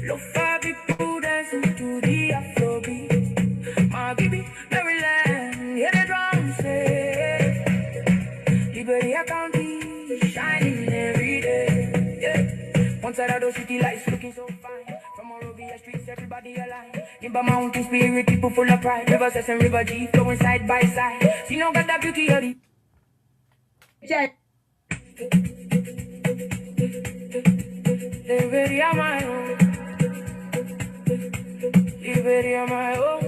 Lofa people dancing to the Afrobeat. My baby, Maryland, hear the drums say. Liberia County, shining every day. Yeah. One side of the city lights looking so fine. From Monrovia streets, everybody aligned. Timber Mountain spirit, people full of pride. River Cess and River G flowing side by side. See no got that beauty of the. Yeah. Liberia my own. Liberia my own.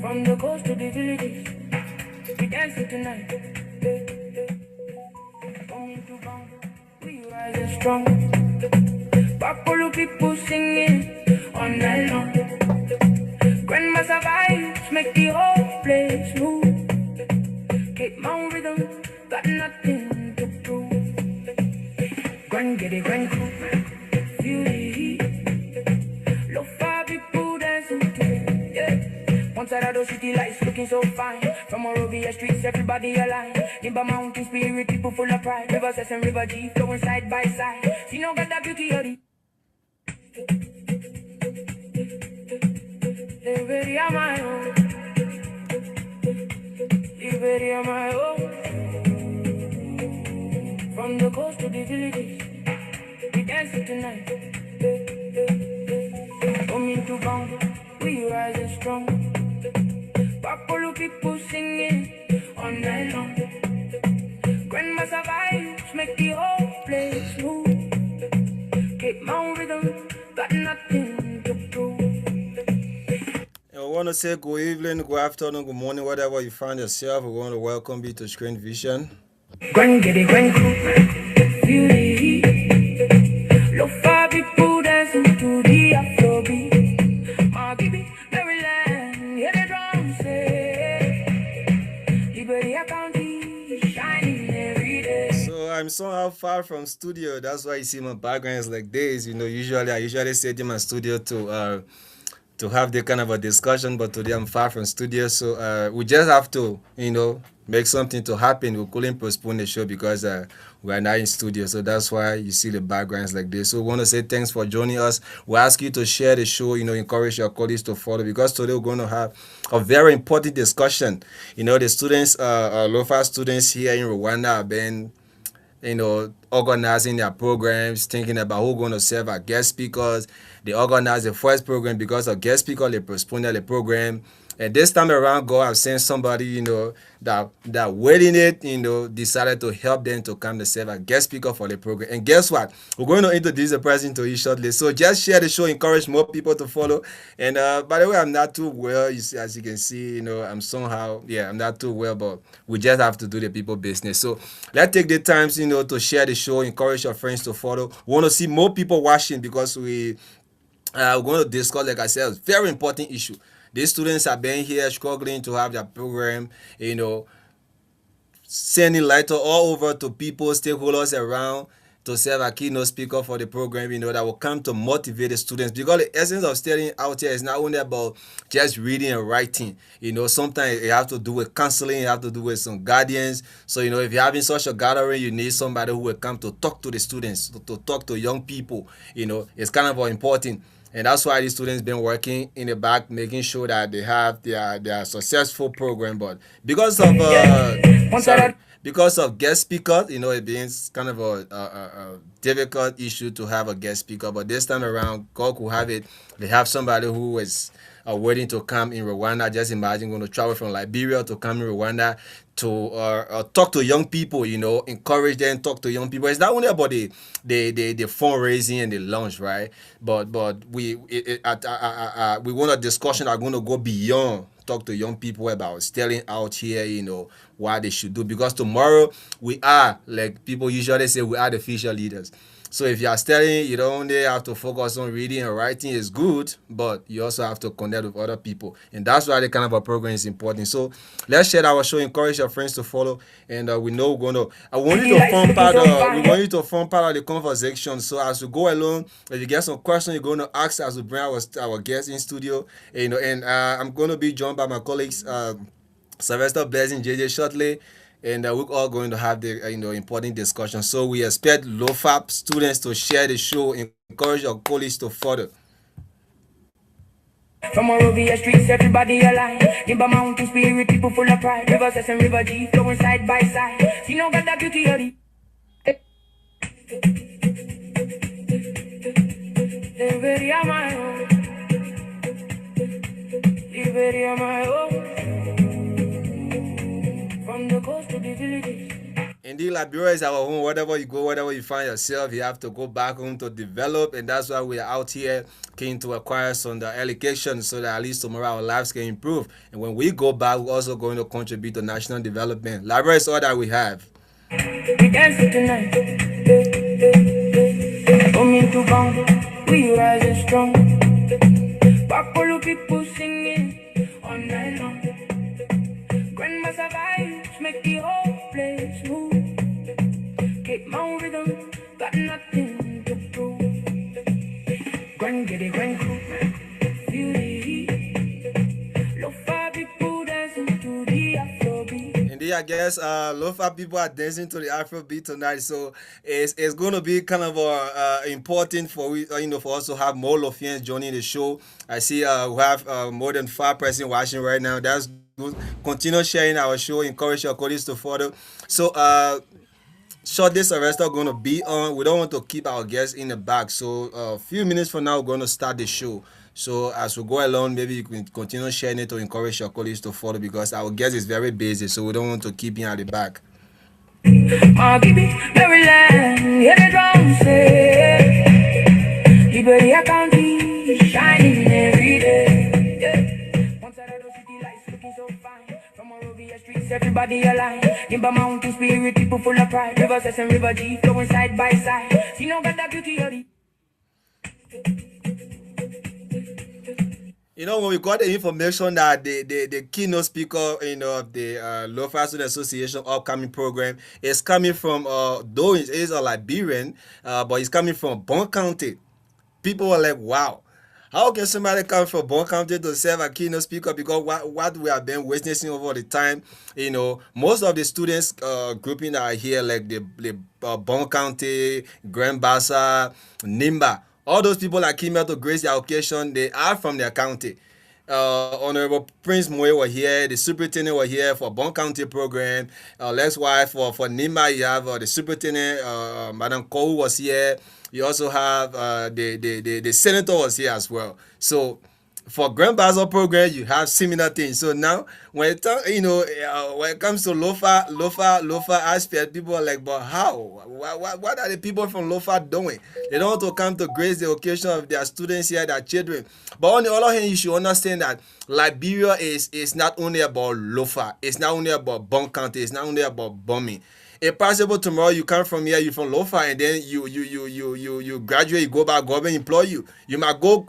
From the coast to the villages, we dancing tonight. Coming to bound, we rise and strong. Papolo people singing all night long. Grandmaster vibes make the whole place move. Cape Mount rhythm, got nothing to prove. Grand get it, grand crew, feel the heat. Lofa people dancing to it, yeah. One side of the city lights looking so fine. From Monrovia streets, everybody aligned. Timber Mountain spirit, people full of pride. River Cess and River G flowing side by side. See no got that beauty of the. Liberia my own. Liberia my own. From the coast to the villages, we dancing tonight. Coming to bound, we rise and strong. Papolo people singing all night long. Grandmaster vibes make the whole place move. Cape Mount rhythm, got nothing to prove. I want to say good evening, good afternoon, good morning, whatever you find yourself. We want to welcome you to Screen Vision. Grand get it, grand crew, feel the heat. Lofa people dancing to the Afrobeat. My baby, Maryland, hear the drums say. Liberia County, shining every day. So I'm somehow far from studio. That's why you see my background is like this. Usually I sit in my studio to have the kind of a discussion, but today I'm far from studio, so we just have to, make something to happen. We couldn't postpone the show because we're not in studio, so that's why you see the backgrounds like this. So we want to say thanks for joining us. We ask you to share the show, encourage your colleagues to follow, because today we're going to have a very important discussion. The students, Lofa students here in Rwanda have been organizing their programs, thinking about who's going to serve as guest speakers. They organized the first program because of guest speaker. They postponed the program. And this time around, God have sent somebody, that waiting it, decided to help them to come to serve as guest speaker for the program. And guess what? We're going to introduce the person to you shortly. So just share the show, encourage more people to follow. And by the way, I'm not too well. As you can see, I'm not too well, but we just have to do the people business. So let's take the time, to share the show, encourage your friends to follow. We want to see more people watching because we're going to discuss, like I said, a very important issue. These students have been here struggling to have their program, sending letter all over to people, stakeholders around to serve a keynote speaker for the program, that will come to motivate the students. Because the essence of studying out here is not only about just reading and writing. Sometimes you have to do with counseling, you have to do with some guardians. So, if you're having such a gathering, you need somebody who will come to talk to the students, to talk to young people. It's kind of important. And that's why these students been working in the back, making sure that they have their successful program. But because of because of guest speakers, it being kind of a difficult issue to have a guest speaker. But this time around, God could have it. They have somebody who is waiting to come in Rwanda. Just imagine going to travel from Liberia to come in Rwanda to talk to young people, encourage them, talk to young people. It's not only about the fundraising and the launch, right? But we want a discussion that are going to go beyond talk to young people about selling out here, what they should do. Because tomorrow we are, like people usually say, we are the future leaders. So if you are studying, you don't only have to focus on reading and writing is good, but you also have to connect with other people. And that's why the kind of a program is important. So let's share our show, encourage your friends to follow. And we know we're going to, we want you to form part of the conversation. So as we go along, if you get some questions, you're going to ask as we bring our guests in studio. And I'm going to be joined by my colleagues, Sylvester Blessing, JJ shortly. And we're all going to have the important discussion. So we expect Lofa students to share the show, encourage your colleagues to further. From Morovia streets, everybody aligned. Nimba mountain spirit, people full of pride. River Cess and River G flowing side by side. See no got that beauty of the. Liberia my own. Liberia my own. From the coast to the villages. Indeed, Liberia is our home. Wherever you go, wherever you find yourself, you have to go back home to develop, and that's why we are out here keen to acquire some education so that at least tomorrow our lives can improve. And when we go back, we're also going to contribute to national development. Liberia is all that we have. We dancing tonight. Coming to Congo, we rising strong. Bakolo people singing all night long. Grandmaster vibes make the whole place move. Keep my rhythm, got nothing to prove. Grand get it, grand cool, feel the heat. Lofa people dancing to the Afrobeat. Indeed, I guess Lofa people are dancing to the Afrobeat tonight, so it's going to be kind of important for for us to have more Lofians joining the show. I see we have more than 5 persons watching right now. That's good. Continue sharing our show. Encourage your colleagues to follow. So short this arrest are going to be on. We don't want to keep our guests in the back, so a few minutes from now we're going to start the show. So as we go along, maybe you can continue sharing it to encourage your colleagues to follow, because our guest is very busy, so we don't want to keep him at the back. Maryland, hear the drums say, Liberia County, shining every day. One side of the city lights looking so fine. From Morovia streets, everybody aligned. Nimba mountain spirit, people full of pride. River Cess and River G flowing side by side. See no got that beauty of the. When we got the information that the keynote speaker, of the Lofa Students Association upcoming program is coming from, though it is a Liberian, but he's coming from Bon County. People were like, wow, how can somebody come from Bon County to serve a keynote speaker? Because what we have been witnessing over the time, most of the students grouping that are here, like the Bon County, Grand Bassa, Nimba, all those people that came out to grace the occasion, they are from their county. Honorable Prince Moe were here, the superintendent were here for Bon County program. Likewise for Nimba, you have the superintendent, Madam Kou was here. You also have the senator was here as well. So for Grand Basel program, you have similar things. So now when it when it comes to Lofa aspect, people are like, but how? What are the people from Lofa doing? They don't want to come to grace the occasion of their students here, their children. But on the other hand, you should understand that Liberia is not only about Lofa. It's not only about Bon County. It's not only about bombing. If possible, tomorrow you come from here, you from Lofa, and then you graduate, you go back, government employ you. You might go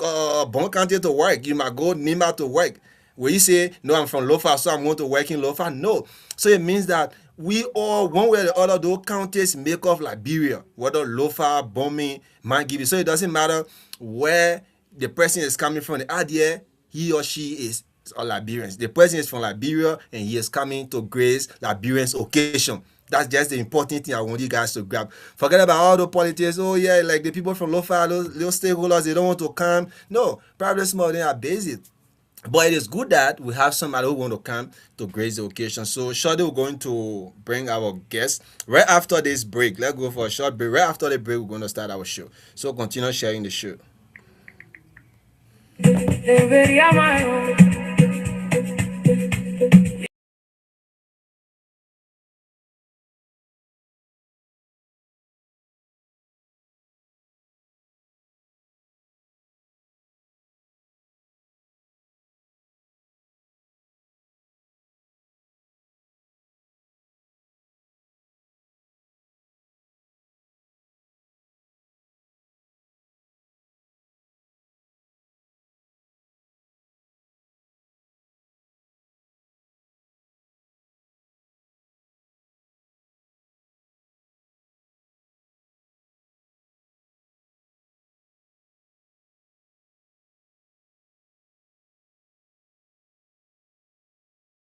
Bon County to work. You might go Nima to work. When you say, no, I'm from Lofa, so I'm going to work in Lofa, no. So it means that we all, one way or the other, those counties make up Liberia, whether Lofa, bombing, Mangibi. So it doesn't matter where the person is coming from. The idea, he or she is Liberians. The person is from Liberia, and he is coming to grace Liberians' occasion. That's just the important thing I want you guys to grab. Forget about all the politics. Oh yeah, like the people from Lofa, those stakeholders, they don't want to come. No, probably some of them are busy. But it is good that we have somebody who want to come to grace the occasion. So shortly we're going to bring our guest right after this break. Let's go for a short break. Right after the break, we're going to start our show. So continue sharing the show.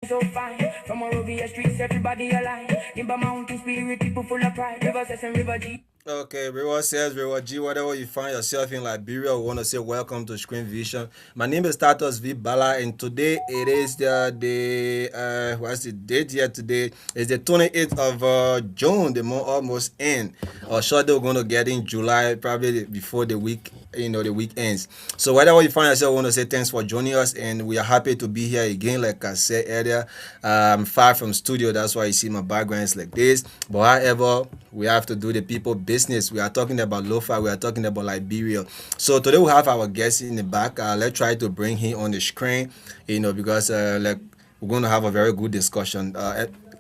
So fine, from Morovia streets, everybody aligned. Nimba mountain spirit, people full of pride. River Cess and River G. Okay, Rewa says, Rewa G, whatever you find yourself in Liberia, we want to say welcome to Screen Vision. My name is Titus V. Ballah, and today it is what's the date here today? It's the 28th of June, the month almost end. Or shortly, we're going to get in July, probably before the week, the week ends. So, whatever you find yourself, we want to say thanks for joining us, and we are happy to be here again, like I said earlier. I'm far from studio, that's why you see my background is like this. But however, we have to do the people business. We are talking about Lofa, we are talking about Liberia. So today we have our guest in the back. Let's try to bring him on the screen, because like we're going to have a very good discussion.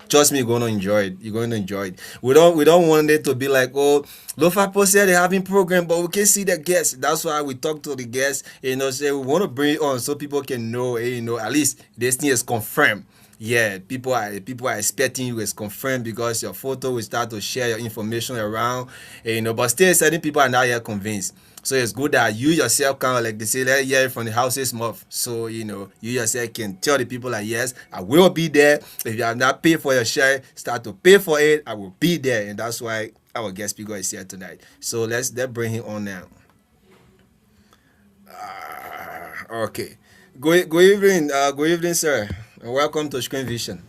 Trust me, you're going to enjoy it. You're going to enjoy it. We don't want it to be like, oh, Lofa posted they're having program, but we can see the guests. That's why we talk to the guests. Say we want to bring it on so people can know. At least this thing is confirmed. Yeah, people are expecting you. It's confirmed because your photo will start to share your information around. But still certain people are not yet convinced. So it's good that you yourself kind of like they say, let hear it from the house's mouth. So you yourself can tell the people like, yes, I will be there. If you have not paid for your share, start to pay for it. I will be there, and that's why our guest speaker is here tonight. So let's bring him on now. Okay. Good evening, sir. And welcome to Screen Vision.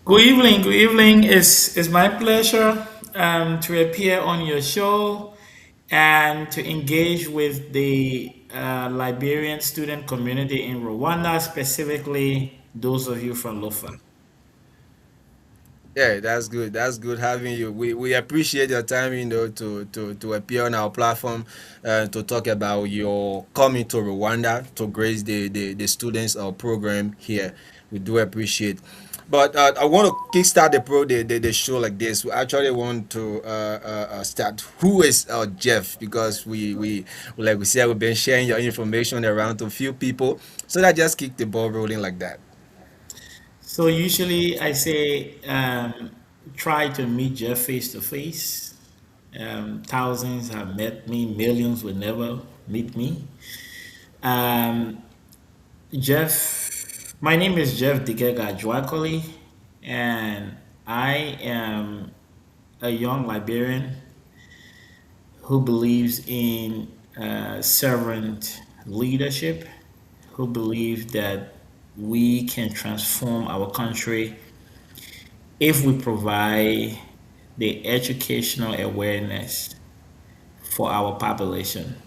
Good evening. Good evening. It's my pleasure to appear on your show and to engage with the Liberian student community in Rwanda, specifically those of you from Lofa. Yeah, that's good. That's good having you. We appreciate your time, to appear on our platform, to talk about your coming to Rwanda to grace the students program here. We do appreciate. But I want to kickstart the show like this. We actually want to start. Who is Jeff? Because we like we said, we've been sharing your information around to a few people, so that just kick the ball rolling like that. So usually I say try to meet Jeff face to face. Thousands have met me, millions will never meet me. Um, my name is Jeff Dekegai Juaquelli, and I am a young Liberian who believes in servant leadership, who believes that we can transform our country if we provide the educational awareness for our population.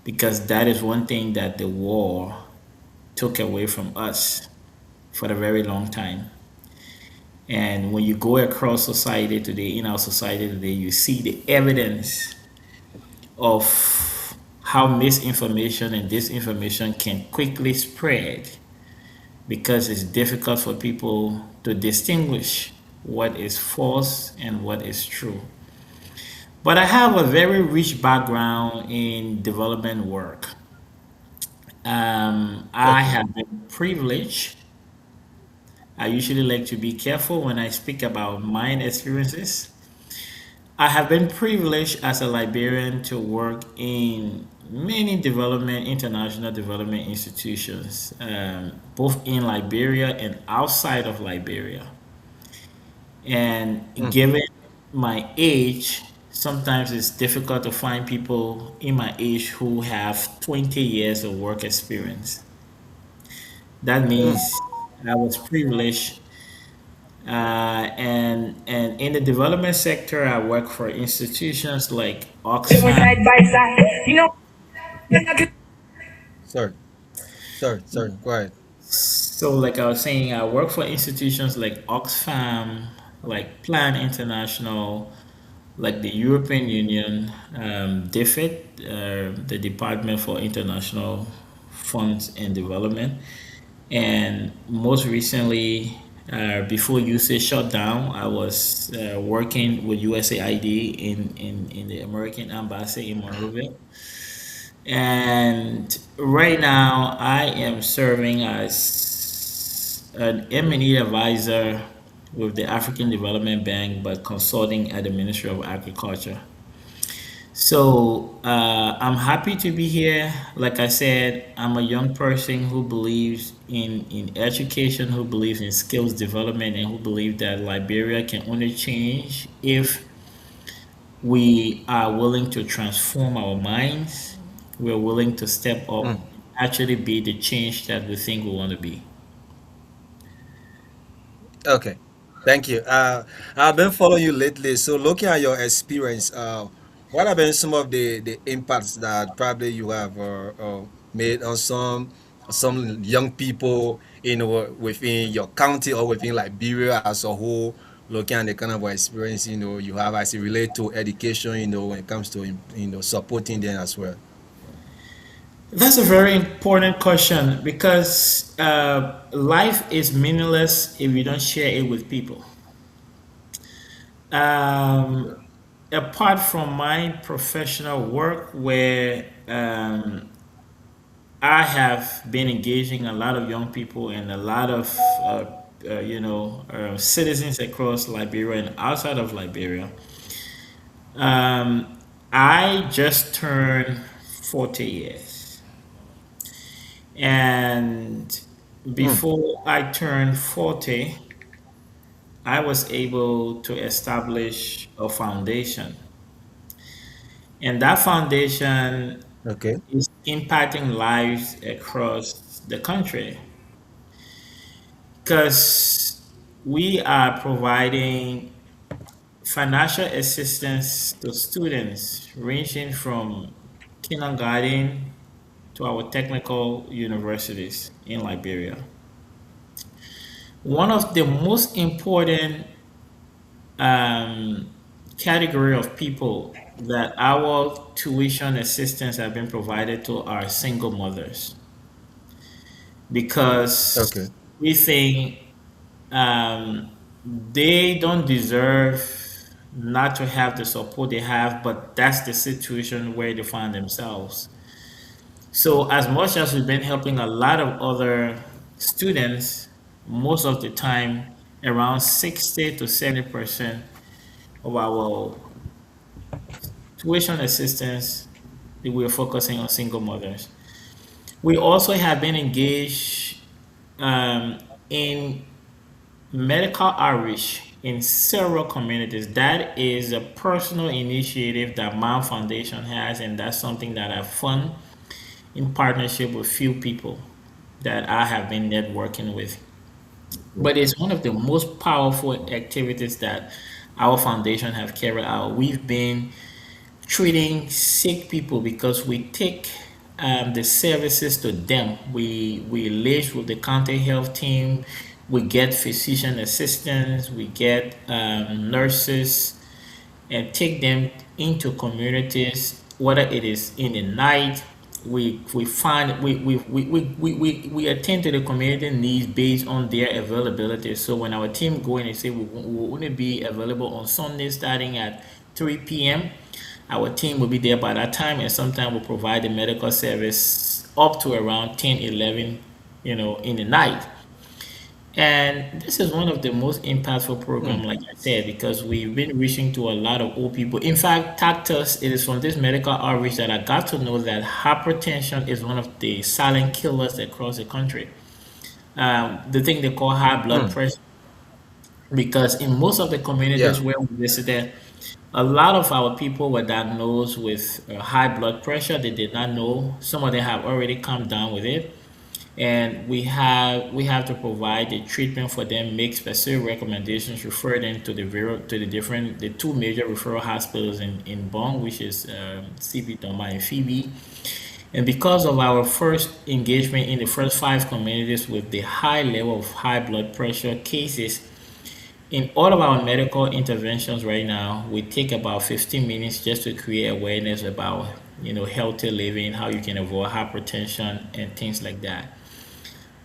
Because that is one thing that the war took away from us for a very long time. And when you go across society today, in our society today, you see the evidence of how misinformation and disinformation can quickly spread because it's difficult for people to distinguish what is false and what is true. But I have a very rich background in development work. I Okay. have been privileged. I usually like to be careful when I speak about mine experiences. I have been privileged as a Liberian to work in many international development institutions, both in Liberia and outside of Liberia. And given my age, sometimes it's difficult to find people in my age who have 20 years of work experience. That means I was privileged. And in the development sector, I work for institutions like Oxfam. Side by side. Sorry. Sorry. Go ahead. So, like I was saying, I work for institutions like Oxfam, like Plan International, like the European Union, DFID, the Department for International Funds and Development, and most recently, before USA shut down, I was working with USAID in the American Embassy in Monrovia. And right now, I am serving as an M&E advisor with the African Development Bank, but consulting at the Ministry of Agriculture. So I'm happy to be here. Like I said, I'm a young person who believes in education, who believes in skills development, and who believes that Liberia can only change if we are willing to transform our minds. We're willing to step up, Mm. actually be the change that we think we want to be. Okay, thank you. I've been following you lately. So, looking at your experience, what have been some of the impacts that probably you have made on some young people, within your county or within Liberia as a whole? Looking at the kind of experience you have as it relate to education, when it comes to supporting them as well. That's a very important question because life is meaningless if you don't share it with people. Um, Apart from my professional work, where I have been engaging a lot of young people and a lot of citizens across Liberia and outside of Liberia. I just turned 40 years, and Mm. before I turned 40, I was able to establish a foundation, and that foundation Okay. is impacting lives across the country because we are providing financial assistance to students ranging from kindergarten to our technical universities in Liberia. One of the most important um, category of people that our tuition assistance have been provided to are single mothers Okay. because we think um, they don't deserve not to have the support they have, but that's the situation where they find themselves. So, as much as we've been helping a lot of other students, most of the time, around 60 to 70% of our tuition assistance, we're focusing on single mothers. We also have been engaged in medical outreach in several communities. That is a personal initiative that my foundation has, and that's something that I fund in partnership with few people that I have been networking with. But it's one of the most powerful activities that our foundation have carried out. We've been treating sick people because we take the services to them. We liaise with the county health team. We get physician assistants. We get nurses and take them into communities, whether it is in the night. We find we attend to the community needs based on their availability. So when our team go in and say we want to be available on Sunday starting at 3 p.m., our team will be there by that time, and sometimes we'll provide the medical service up to around 10, 11, in the night. And this is one of the most impactful Mm. programs, like I said, because we've been reaching to a lot of old people. In fact, Tactus, it is from this medical outreach that I got to know that hypertension is one of the silent killers across the country. The thing they call high blood Mm. pressure, because in most of the communities Yeah. where we visited, a lot of our people were diagnosed with high blood pressure. They did not know. Some of them have already come down with it, and we have to provide the treatment for them, make specific recommendations, refer them to the two major referral hospitals in Bong, which is CB Doma and Phoebe. And because of our first engagement in the first five communities with the high level of high blood pressure cases, in all of our medical interventions right now, we take about 15 minutes just to create awareness about healthy living, how you can avoid hypertension and things like that.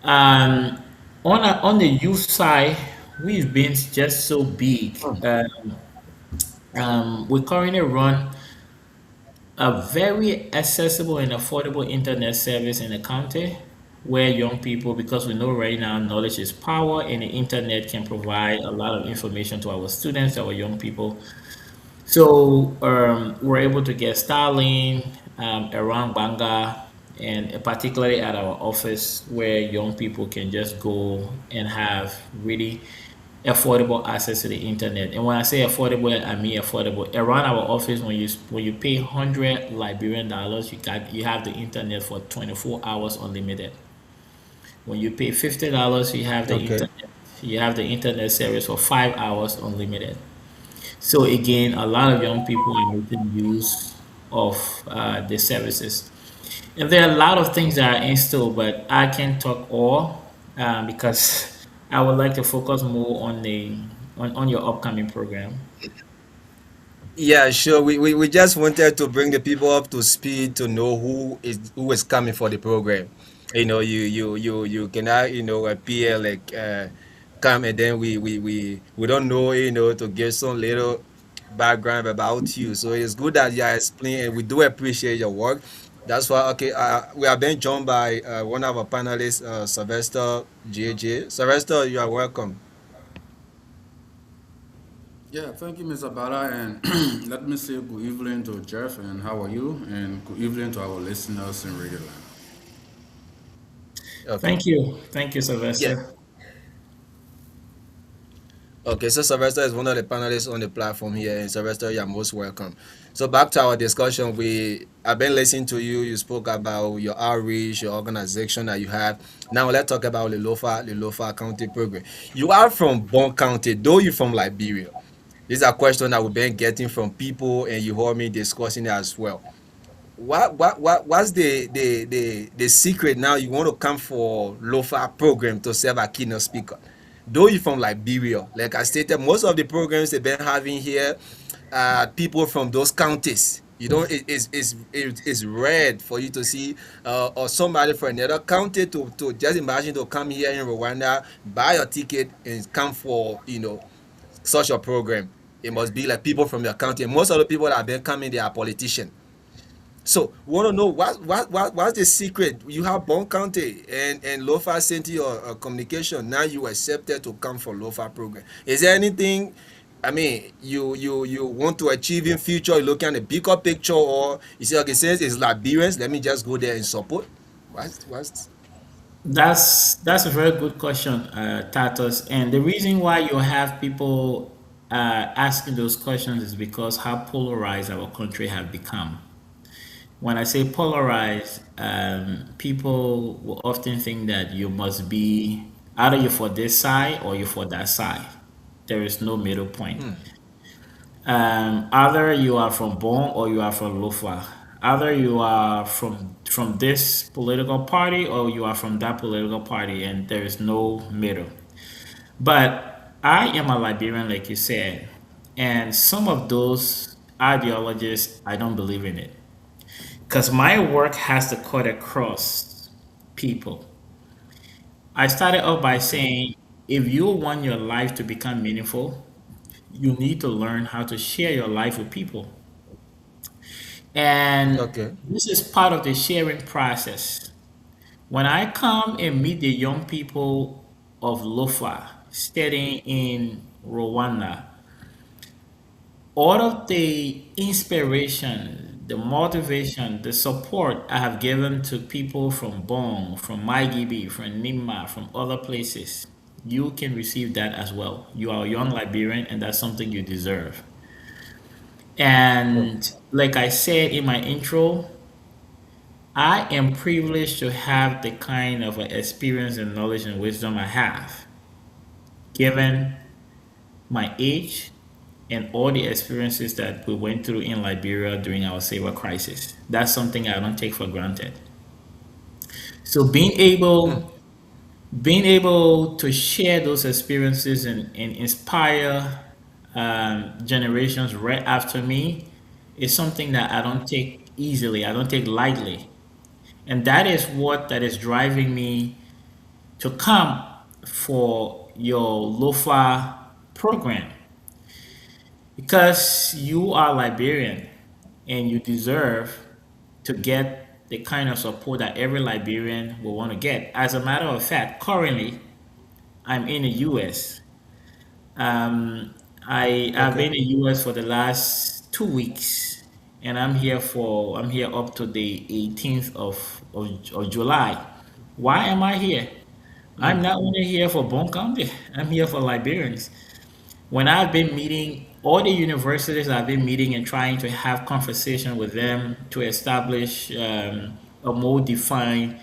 Um, on the youth side, we've been just so big. Mm. We currently run a very accessible and affordable internet service in the county where young people, because we know right now knowledge is power, and the internet can provide a lot of information to our students, our young people. So we're able to get Starlink around Banga, and particularly at our office where young people can just go and have really affordable access to the internet. And when I say affordable, I mean affordable. Around our office, when you pay $100 Liberian, you have the internet for 24 hours unlimited. When you pay $50, Okay. you have the internet service for 5 hours unlimited. So again, a lot of young people are making use of the services. And there are a lot of things that are installed, but I can't talk all because I would like to focus more on your upcoming program. Yeah, sure. We just wanted to bring the people up to speed to know who is coming for the program. You cannot appear like come, and then we don't know, to give some little background about you. So it's good that you are explaining, and we do appreciate your work. That's why, okay, we are being joined by one of our panelists, Sylvester JJ. Sylvester, you are welcome. Yeah, thank you, Mr. Ballah, and let me say good evening to Jeff, and how are you? And good evening to our listeners in Radio Land. Okay. Thank you, Yeah. Sylvester. Okay, so Sylvester is one of the panelists on the platform here, and Sylvester, you're most welcome. So back to our discussion, I've been listening to you. You spoke about your outreach, your organization that you have. Now let's talk about the Lofa County program. You are from Bon County, though you're from Liberia. These are questions that we've been getting from people, and you heard me discussing it as well. What's the secret now you want to come for Lofa program to serve a keynote speaker? Though you from Liberia, like I stated, most of the programs they've been having here, people from those counties. You know, it's rare for you to see or somebody from another county to just imagine to come here in Rwanda, buy a ticket and come for such a program. It must be like people from your county. Most of the people that have been coming, they are politicians. So we want to know what's the secret. You have Bon County and Lofa sent you a communication. Now you accepted to come for Lofa program. Is there anything? I mean, you want to achieve in future? You looking at the bigger picture, or you say, okay, since it's Liberians, let me just go there and support. What's That's a very good question, Tatos. And the reason why you have people asking those questions is because how polarized our country have become. When I say polarized, people will often think that you must be either you're for this side or you're for that side. There is no middle point. Either you are from Bon or you are from Lofa. Either you are from this political party or you are from that political party, and there is no middle. But I am a Liberian, like you said, and some of those ideologies, I don't believe in it because my work has to cut across people. I started off by saying, if you want your life to become meaningful, you need to learn how to share your life with people. And okay? this is part of the sharing process. When I come and meet the young people of Lofa studying in Rwanda, all of the inspiration, the motivation, the support I have given to people from Bong, from Maigibi, from Nima, from other places, you can receive that as well. You are a young Liberian, and that's something you deserve. Oh, And like I said in my intro, I am privileged to have the kind of experience and knowledge and wisdom I have, given my age and all the experiences that we went through in Liberia during our civil crisis. That's something I don't take for granted. So being able to share those experiences and inspire generations right after me is something that I don't take easily. I don't take lightly. And that is what that is driving me to come for your LOFA program because you are Liberian and you deserve to get the kind of support that every Liberian will want to get. As a matter of fact, currently I'm in the US. Um, I have okay. been in the US for the last 2 weeks, and I'm here up to the 18th of July. Why am I here? I'm not only here for Bon County, I'm here for Liberians. When I've been meeting all the universities, I've been meeting and trying to have conversation with them to establish a more defined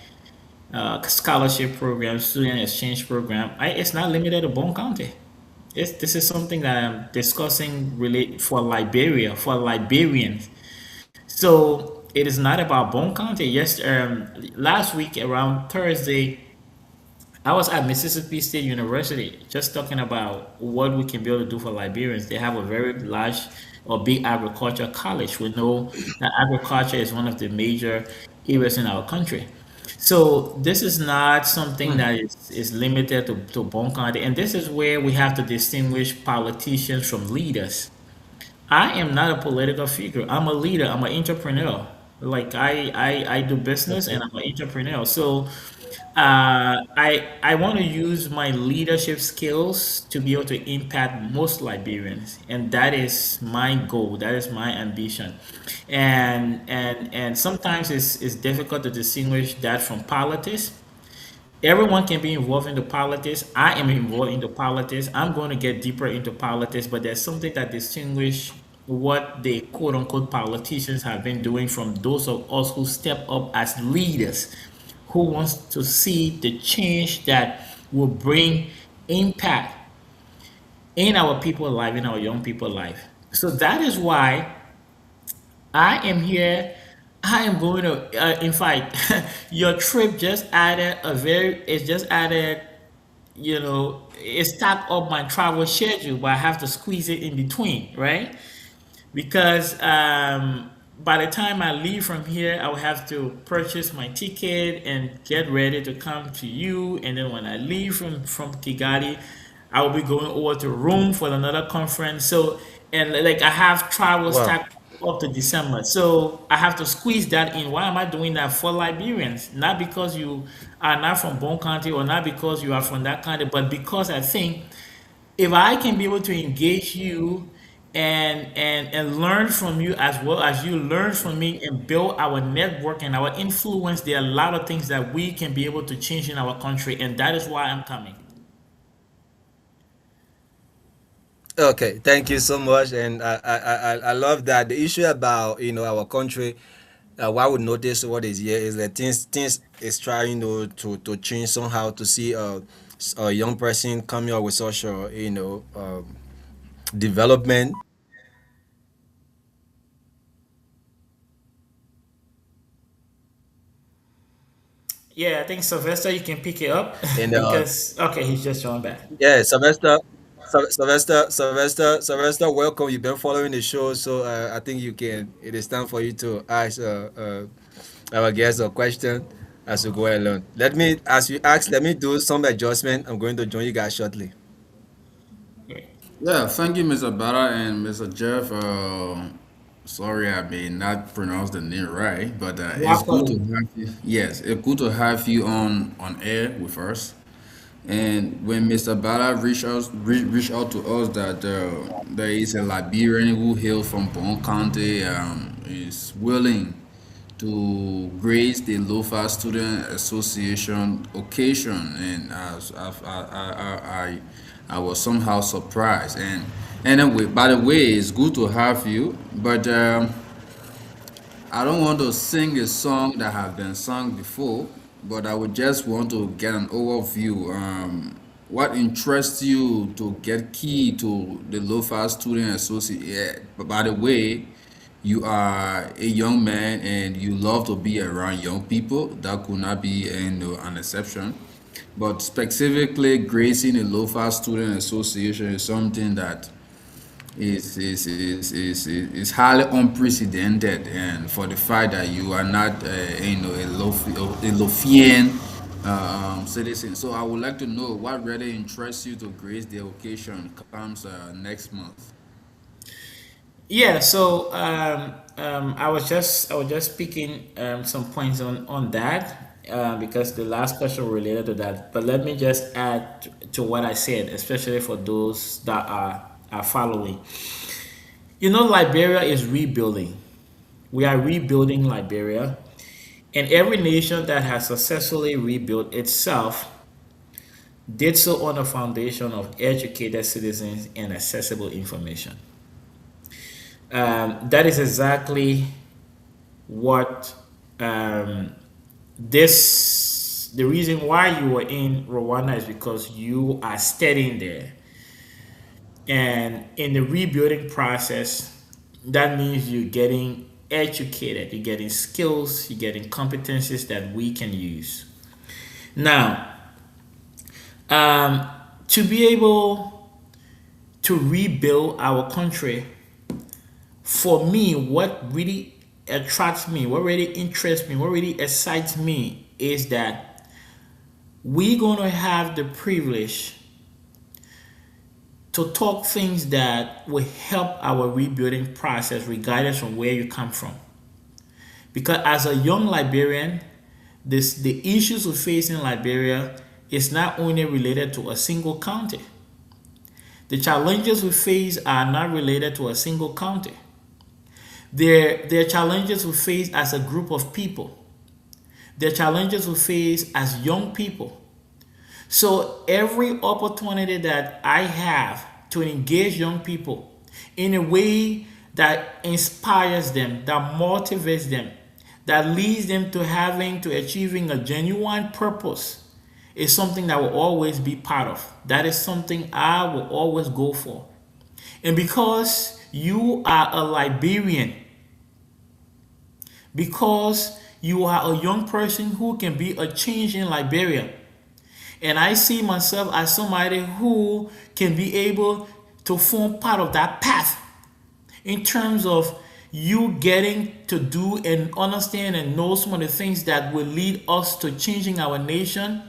scholarship program, student exchange program. It's not limited to Bon County. This is something that I'm discussing relate for Liberia, for Liberians. So it is not about Bon County. Yes, last week around Thursday, I was at Mississippi State University just talking about what we can be able to do for Liberians. They have a very large or big agriculture college. We know that agriculture is one of the major areas in our country. So this is not something that is limited to Bon County. And this is where we have to distinguish politicians from leaders. I am not a political figure. I'm a leader. I'm an entrepreneur. Like I do business and Okay. I'm an entrepreneur. So I want to use my leadership skills to be able to impact most Liberians, and that is my goal. That is my ambition, and sometimes it's difficult to distinguish that from politics. Everyone can be involved in the politics. I am involved in the politics. I'm going to get deeper into politics, but there's something that distinguish what the quote unquote politicians have been doing from those of us who step up as leaders, who wants to see the change that will bring impact in our people life, in our young people life. So that is why I am here. I am going to, in fact, your trip just added it just added, it stacked up my travel schedule, but I have to squeeze it in between, right? Because by the time I leave from here, I will have to purchase my ticket and get ready to come to you. And then when I leave from Kigali, I will be going over to Rome for another conference. So, and like I have travel Wow. stacked up to December. So I have to squeeze that in. Why am I doing that for Liberians? Not because you are not from Bon County or not because you are from that country, but because I think if I can be able to engage you and learn from you as well as you learn from me and build our network and our influence, there are a lot of things that we can be able to change in our country, and that is why I'm coming. Okay, thank you so much, and I love that the issue about our country. What we notice what is here is that things is trying to change somehow to see a young person coming up with such a development. Yeah, I think Sylvester, you can pick it up And because okay, he's just joined back. yeah, Sylvester, welcome. You've been following the show, so I think you can. It is time for you to ask our guest a question as we go along. Let me, as you ask, let me do some adjustment. I'm going to join you guys shortly. Great. Yeah, thank you, Mr. Bala and Mr. Jeff. Sorry, I may not pronounce the name right, but it's good to Broccoli. have you. Yes, it's good to have you on air with us. And when Mr. Bala reached out to us that there is a Liberian who hails from Bon County, is willing to grace the Lofa Student Association occasion, and I was somehow surprised. And anyway, by the way, it's good to have you, but I don't want to sing a song that have been sung before, but I would just want to get an overview. What interests you to get key to the Lofa Student Association? Yeah, but by the way, you are a young man and you love to be around young people. That could not be an exception. But specifically, gracing the Lofa Student Association is something that is highly unprecedented, and for the fact that you are not a Lofian citizen. So I would like to know what really interests you to grace the occasion comes next month. Yeah, so I was just speaking some points on that because the last question related to that. But let me just add to what I said, especially for those that are following. Liberia is rebuilding. We are rebuilding Liberia, and every nation that has successfully rebuilt itself did so on the foundation of educated citizens and accessible information. That is exactly what the reason why you were in Rwanda is because you are studying there. And in the rebuilding process, that means you're getting educated, you're getting skills, you're getting competencies that we can use. Now, to be able to rebuild our country, for me, what really attracts me, what really interests me, what really excites me is that we're going to have the privilege to talk things that will help our rebuilding process, regardless from where you come from. Because as a young Liberian, the issues we face in Liberia is not only related to a single county. The challenges we face are not related to a single county. They're challenges we face as a group of people. They're challenges we face as young people. So every opportunity that I have to engage young people in a way that inspires them, that motivates them, that leads them to achieving a genuine purpose is something that will always be part of. That is something I will always go for. And because you are a Liberian, because you are a young person who can be a change in Liberia, and I see myself as somebody who can be able to form part of that path in terms of you getting to do and understand and know some of the things that will lead us to changing our nation.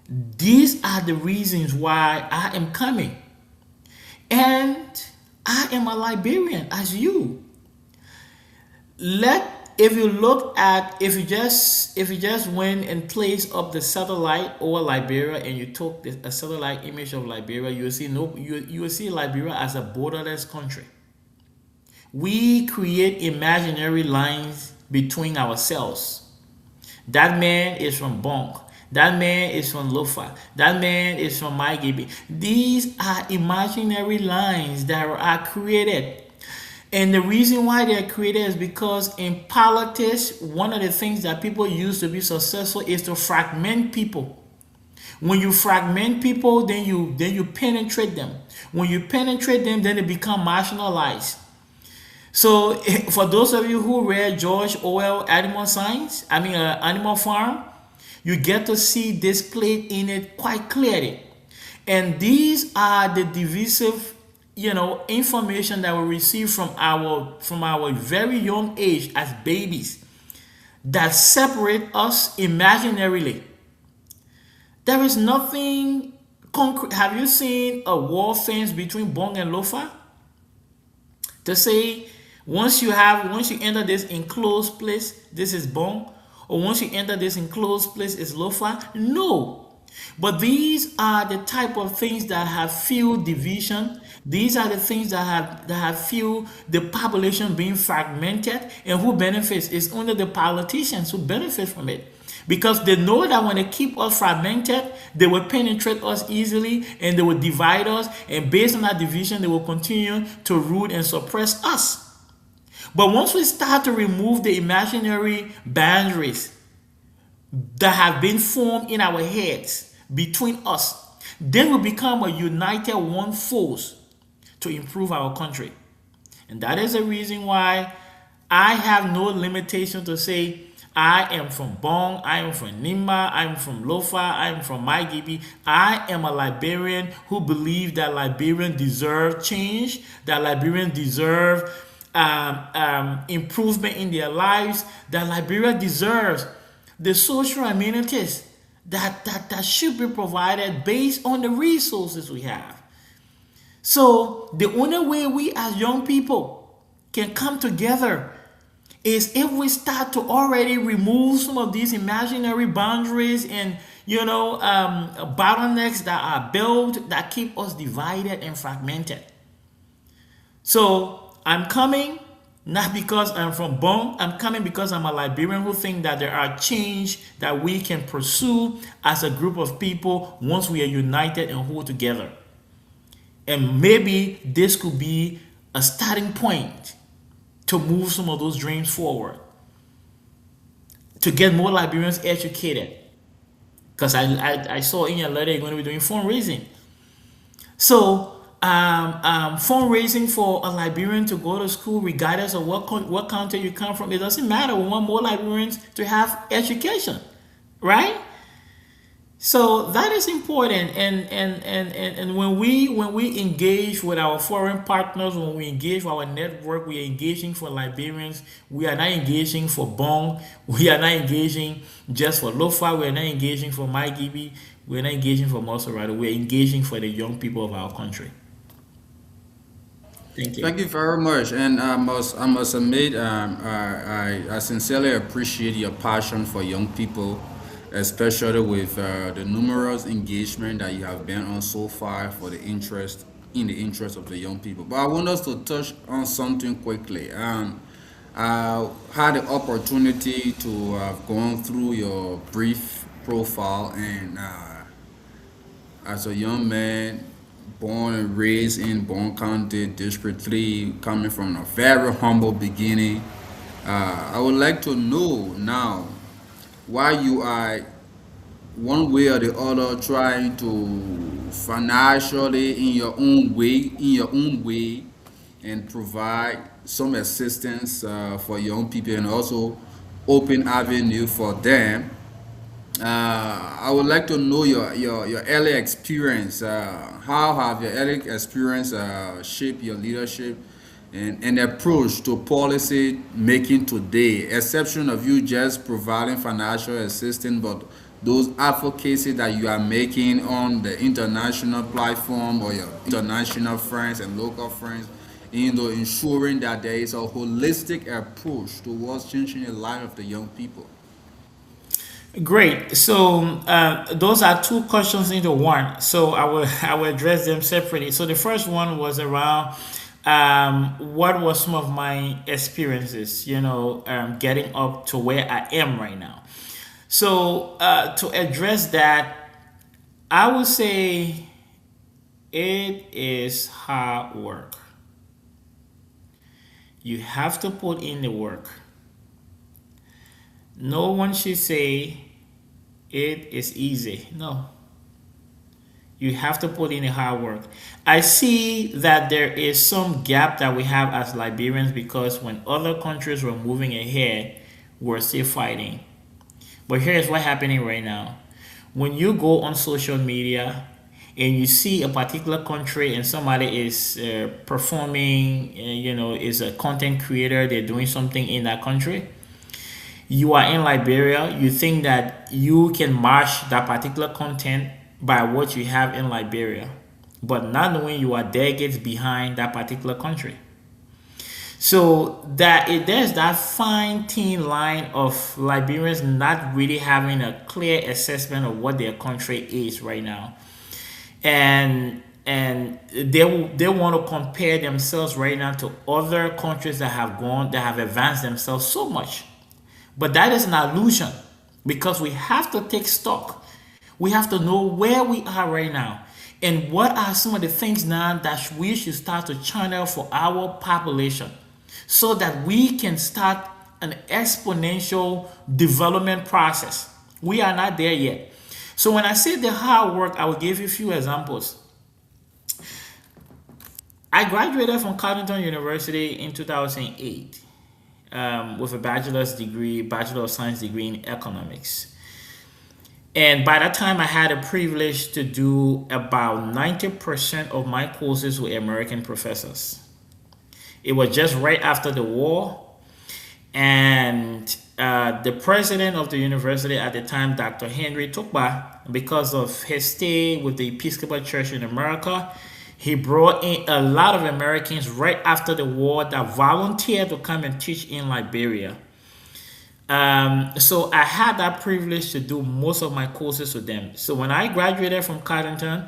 These are the reasons why I am coming. And I am a Liberian as you. If you just went and placed up the satellite over Liberia and you took a satellite image of Liberia, you will see Liberia as a borderless country. We create imaginary lines between ourselves. That man is from Bonk. That man is from Lofa. That man is from Maigibi. These are imaginary lines that are created. And the reason why they're created is because in politics, one of the things that people use to be successful is to fragment people. When you fragment people, then you penetrate them. When you penetrate them, then they become marginalized. So for those of you who read George Orwell Animal Farm, you get to see displayed in it quite clearly. And these are the divisive information that we receive from our very young age as babies that separate us imaginarily. There is nothing concrete. Have you seen a wall fence between Bong and Lofa? To say once you enter this enclosed place, this is Bong, or once you enter this enclosed place is Lofa? No. But these are the type of things that have fueled division. These are the things that have fueled the population being fragmented. And who benefits? It's only the politicians who benefit from it. Because they know that when they keep us fragmented, they will penetrate us easily and they will divide us. And based on that division, they will continue to root and suppress us. But once we start to remove the imaginary boundaries that have been formed in our heads between us, then we become a united one force to improve our country. And that is the reason why I have no limitation to say I am from Bong, I am from Nimba, I am from Lofa, I am from Maigibi. I am a Liberian who believes that Liberians deserve change, that Liberians deserve improvement in their lives, that Liberia deserves the social amenities that should be provided based on the resources we have. So the only way we as young people can come together is if we start to already remove some of these imaginary boundaries and bottlenecks that are built that keep us divided and fragmented. So I'm coming Not because I'm from Bong. I'm coming because I'm a Liberian who think that there are change that we can pursue as a group of people once we are united and hold together. And maybe this could be a starting point to move some of those dreams forward, to get more Liberians educated. Because I saw in your letter you're going to be doing fundraising. So, fundraising for a Liberian to go to school, regardless of what country you come from, it doesn't matter. We want more Liberians to have education, right? So that is important, and when we engage with our foreign partners, when we engage with our network, we are engaging for Liberians. We are not engaging for Bong. We are not engaging just for Lofa. We are not engaging for my Gibi. We are not engaging for Maserati. We are engaging for the young people of our country. Thank you. Thank you very much, and I must admit, I sincerely appreciate your passion for young people, especially with the numerous engagement that you have been on so far for the interest of the young people. But I want us to touch on something quickly. I had the opportunity to have gone through your brief profile, and as a young man, born and raised in Bon County, District 3, coming from a very humble beginning. I would like to know now why you are one way or the other trying to financially in your own way and provide some assistance for young people and also open avenue for them. I would like to know your early experience. How have your early experience shaped your leadership and approach to policy making today? Exception of you just providing financial assistance, but those advocacy that you are making on the international platform or your international friends and local friends, ensuring that there is a holistic approach towards changing the life of the young people. Great. So those are two questions into one. So I will address them separately. So the first one was around what was some of my experiences, getting up to where I am right now. So to address that, I would say it is hard work. You have to put in the work. No one should say it is easy. No, you have to put in the hard work. I see that there is some gap that we have as Liberians because when other countries were moving ahead, we're still fighting. But here's what's happening right now. When you go on social media and you see a particular country and somebody is performing, is a content creator, they're doing something in that country, you are in Liberia, you think that you can match that particular content by what you have in Liberia, but not knowing you are decades behind that particular country. So there's that fine thin line of Liberians not really having a clear assessment of what their country is right now, and they want to compare themselves right now to other countries that have advanced themselves so much. But that is an illusion because we have to take stock. We have to know where we are right now and what are some of the things now that we should start to channel for our population so that we can start an exponential development process. We are not there yet. So when I say the hard work, I will give you a few examples. I graduated from Carleton University in 2008 with a Bachelor of Science degree in economics. And by that time, I had a privilege to do about 90% of my courses with American professors. It was just right after the war, and the president of the university at the time, Dr. Henry Tukba, because of his stay with the Episcopal Church in America, he brought in a lot of Americans right after the war that volunteered to come and teach in Liberia. So I had that privilege to do most of my courses with them. So when I graduated from Cardington,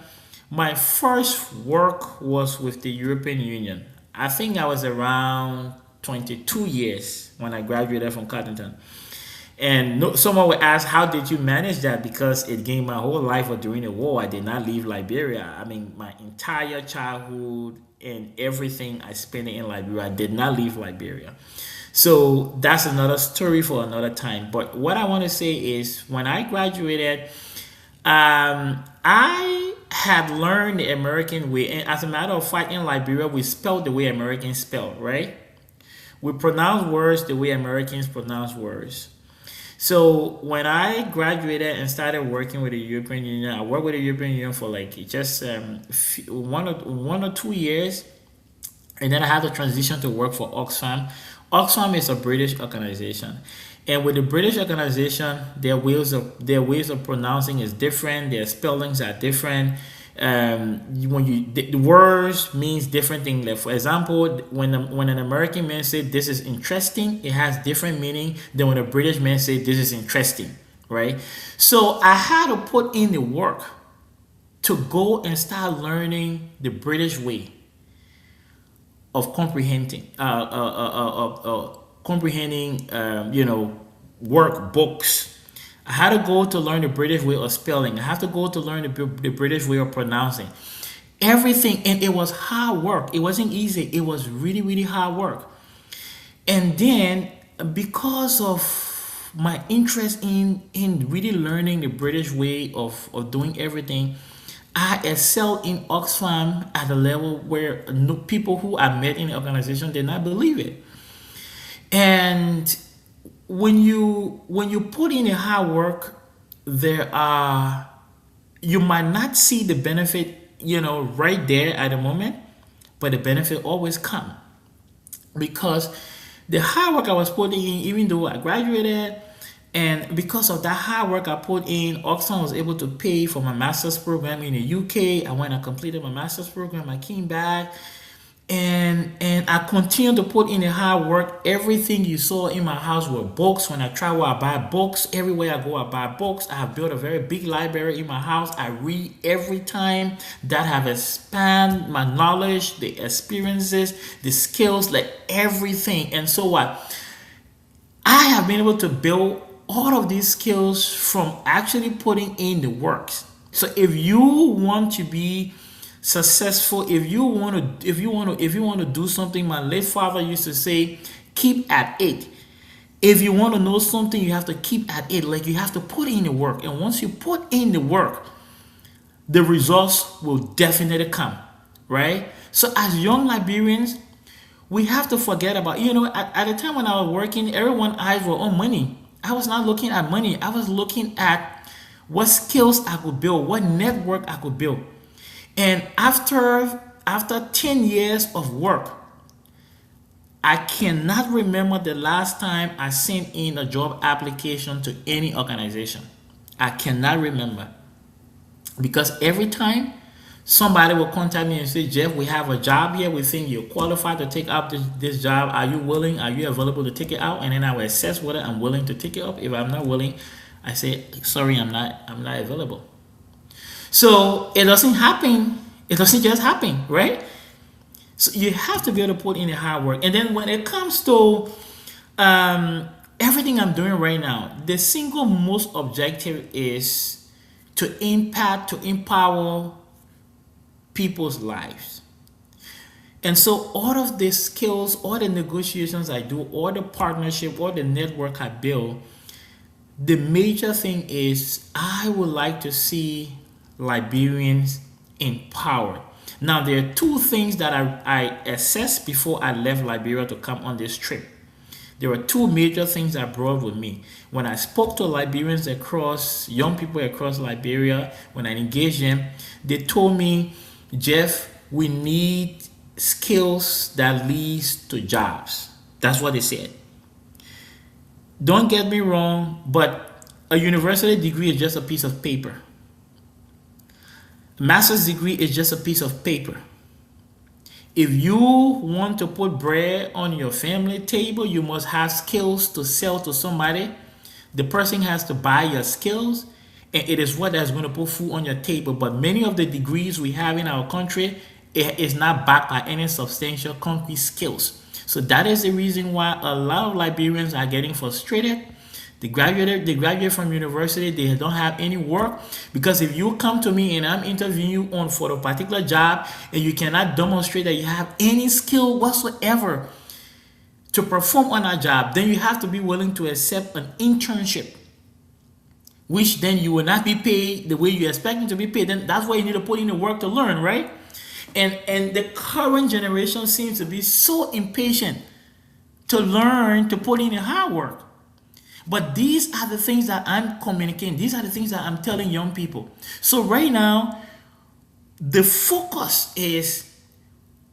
my first work was with the European Union. I think I was around 22 years when I graduated from Cottonton. And no, someone would ask, how did you manage that? Because it gained my whole life or during the war. I did not leave Liberia. I mean, my entire childhood and everything I spent in Liberia, I did not leave Liberia. So that's another story for another time. But what I want to say is when I graduated, I had learned the American way. And as a matter of fact, in Liberia, we spell the way Americans spell, right? We pronounce words the way Americans pronounce words. So when I graduated and started working with the European Union, I worked with the European Union for like just 1 or 2 years, and then I had to transition to work for Oxfam. Oxfam is a British organization, and with the British organization, their ways of pronouncing is different. Their spellings are different. The words means different things. Like for example, when an American man say this is interesting, it has different meaning than when a British man say this is interesting, right? So I had to put in the work to go and start learning the British way of comprehending, work books. I had to go to learn the British way of spelling. I have to go to learn the British way of pronouncing everything, and it was hard work. It wasn't easy. It was really, really hard work. And then because of my interest in really learning the British way of doing everything, I excelled in Oxfam at a level where people who I met in the organization did not believe it. And when you put in a hard work, you might not see the benefit, right there at the moment, but the benefit always come because the hard work I was putting in, even though I graduated, and because of that hard work I put in, Oxfam was able to pay for my master's program in the UK. I went and completed my master's program. I came back. And I continue to put in the hard work. Everything you saw in my house were books. When I travel, I buy books. Everywhere I go, I buy books. I have built a very big library in my house. I read every time. That have expanded my knowledge, the experiences, the skills, like everything. And so what? I have been able to build all of these skills from actually putting in the works. So if you want to be successful, if you want to do something, my late father used to say, keep at it. If you want to know something, you have to keep at it. Like you have to put in the work, and once you put in the work, the results will definitely come, right? So as young Liberians, we have to forget about, at the time when I was working, everyone's eyes were on money. I was not looking at money. I was looking at what skills I could build, what network I could build. And after 10 years of work, I cannot remember the last time I sent in a job application to any organization. I cannot remember. Because every time somebody will contact me and say, Jeff, we have a job here. We think you're qualified to take up this job. Are you willing? Are you available to take it out? And then I will assess whether I'm willing to take it up. If I'm not willing, I say, sorry, I'm not available. So it doesn't happen. It doesn't just happen, right? So you have to be able to put in the hard work. And then when it comes to everything I'm doing right now, the single most objective is to impact, to empower people's lives. And so all of the skills, all the negotiations I do, all the partnership, all the network I build, the major thing is I would like to see Liberians empowered. Now, there are two things that I assessed before I left Liberia to come on this trip. There were two major things I brought with me. When I spoke to Liberians young people across Liberia, when I engaged them, they told me, Jeff, we need skills that leads to jobs. That's what they said. Don't get me wrong, but a university degree is just a piece of paper. A master's degree is just a piece of paper. If you want to put bread on your family table, you must have skills to sell to somebody. The person has to buy your skills, and it is what that's going to put food on your table. But many of the degrees we have in our country, it is not backed by any substantial concrete skills. So that is the reason why a lot of Liberians are getting frustrated. They graduate from university, they don't have any work. Because if you come to me and I'm interviewing you on for a particular job and you cannot demonstrate that you have any skill whatsoever to perform on a job, then you have to be willing to accept an internship, which then you will not be paid the way you're expecting to be paid. Then that's why you need to put in the work to learn, right? And the current generation seems to be so impatient to learn, to put in the hard work. But these are the things that I'm communicating. These are the things that I'm telling young people. So right now, the focus is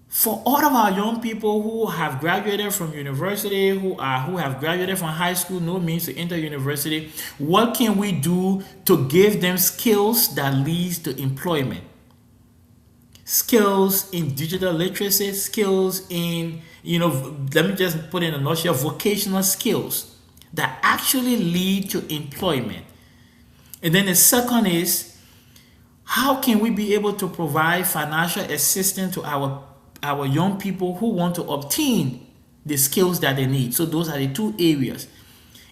for all of our young people who have graduated from university, who have graduated from high school, no means to enter university. What can we do to give them skills that leads to employment? Skills in digital literacy, skills in, let me just put in a nutshell, vocational skills that actually lead to employment. And then the second is, how can we be able to provide financial assistance to our young people who want to obtain the skills that they need? So those are the two areas.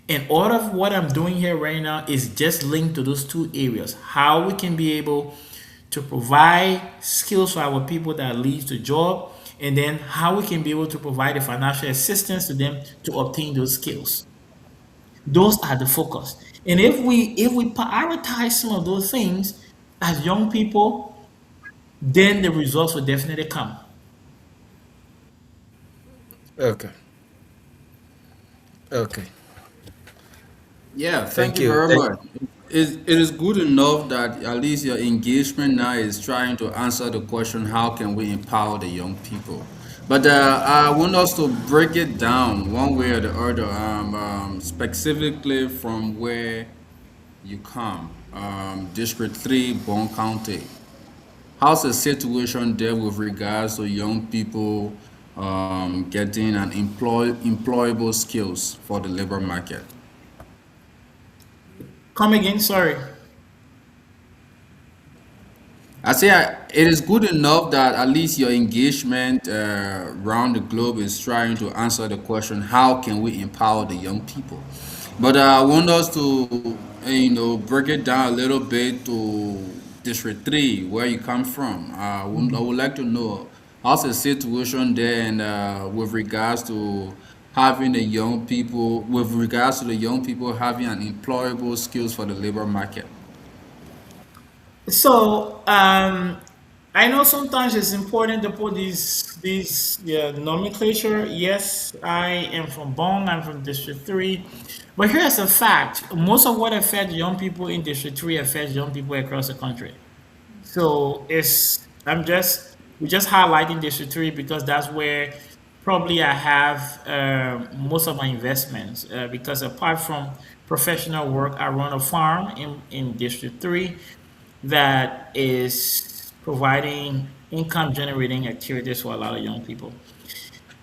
And all of what I'm doing here right now is just linked to those two areas. How we can be able to provide skills for our people that leads to job, and then how we can be able to provide the financial assistance to them to obtain those skills. Those are the focus. And if we prioritize some of those things as young people, then the results will definitely come. Okay. Okay. Yeah, thank Thank you you. very much. It is good enough that at least your engagement now is trying to answer the question, how can we empower the young people? But I want us to break it down one way or the other, specifically from where you come, District 3, Bon County. How's the situation there with regards to young people getting an employable skills for the labor market? Come again, sorry. I say it is good enough that at least your engagement around the globe is trying to answer the question, how can we empower the young people? But I want us to, break it down a little bit to District 3, where you come from. I would like to know how's the situation there, and with regards to having the young people having an employable skills for the labor market. So I know sometimes it's important to put these nomenclature. Yes, I am from Bong. I'm from District 3. But here's a fact: most of what affects young people in District 3 affects young people across the country. So we're just highlighting District 3 because that's where probably I have most of my investments. Because apart from professional work, I run a farm in District 3 that is providing income generating activities for a lot of young people.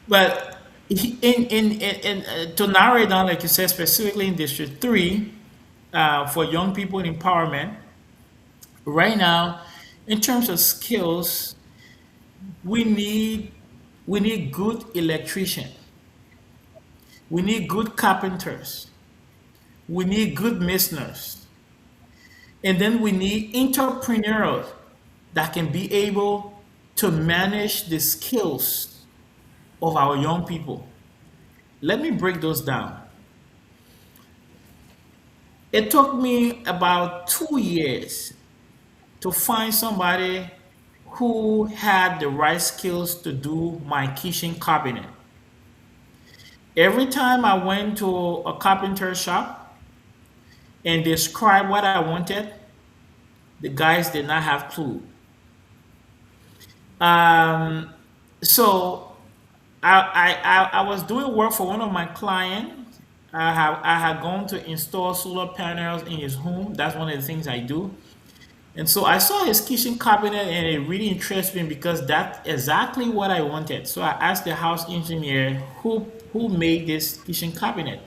But to narrow it down, like you said, specifically in District 3, for young people in empowerment, right now, in terms of skills, we need we need good electrician, we need good carpenters, we need good masoners, and then we need entrepreneurs that can be able to manage the skills of our young people. Let me break those down. It took me about 2 years to find somebody who had the right skills to do my kitchen cabinet. Every time I went to a carpenter shop and described what I wanted, the guys did not have clue. Um, so I was doing work for one of my clients. I had gone to install solar panels in his home. That's one of the things I do. And so I saw his kitchen cabinet and it really interested me because that's exactly what I wanted. So I asked the house engineer who made this kitchen cabinet.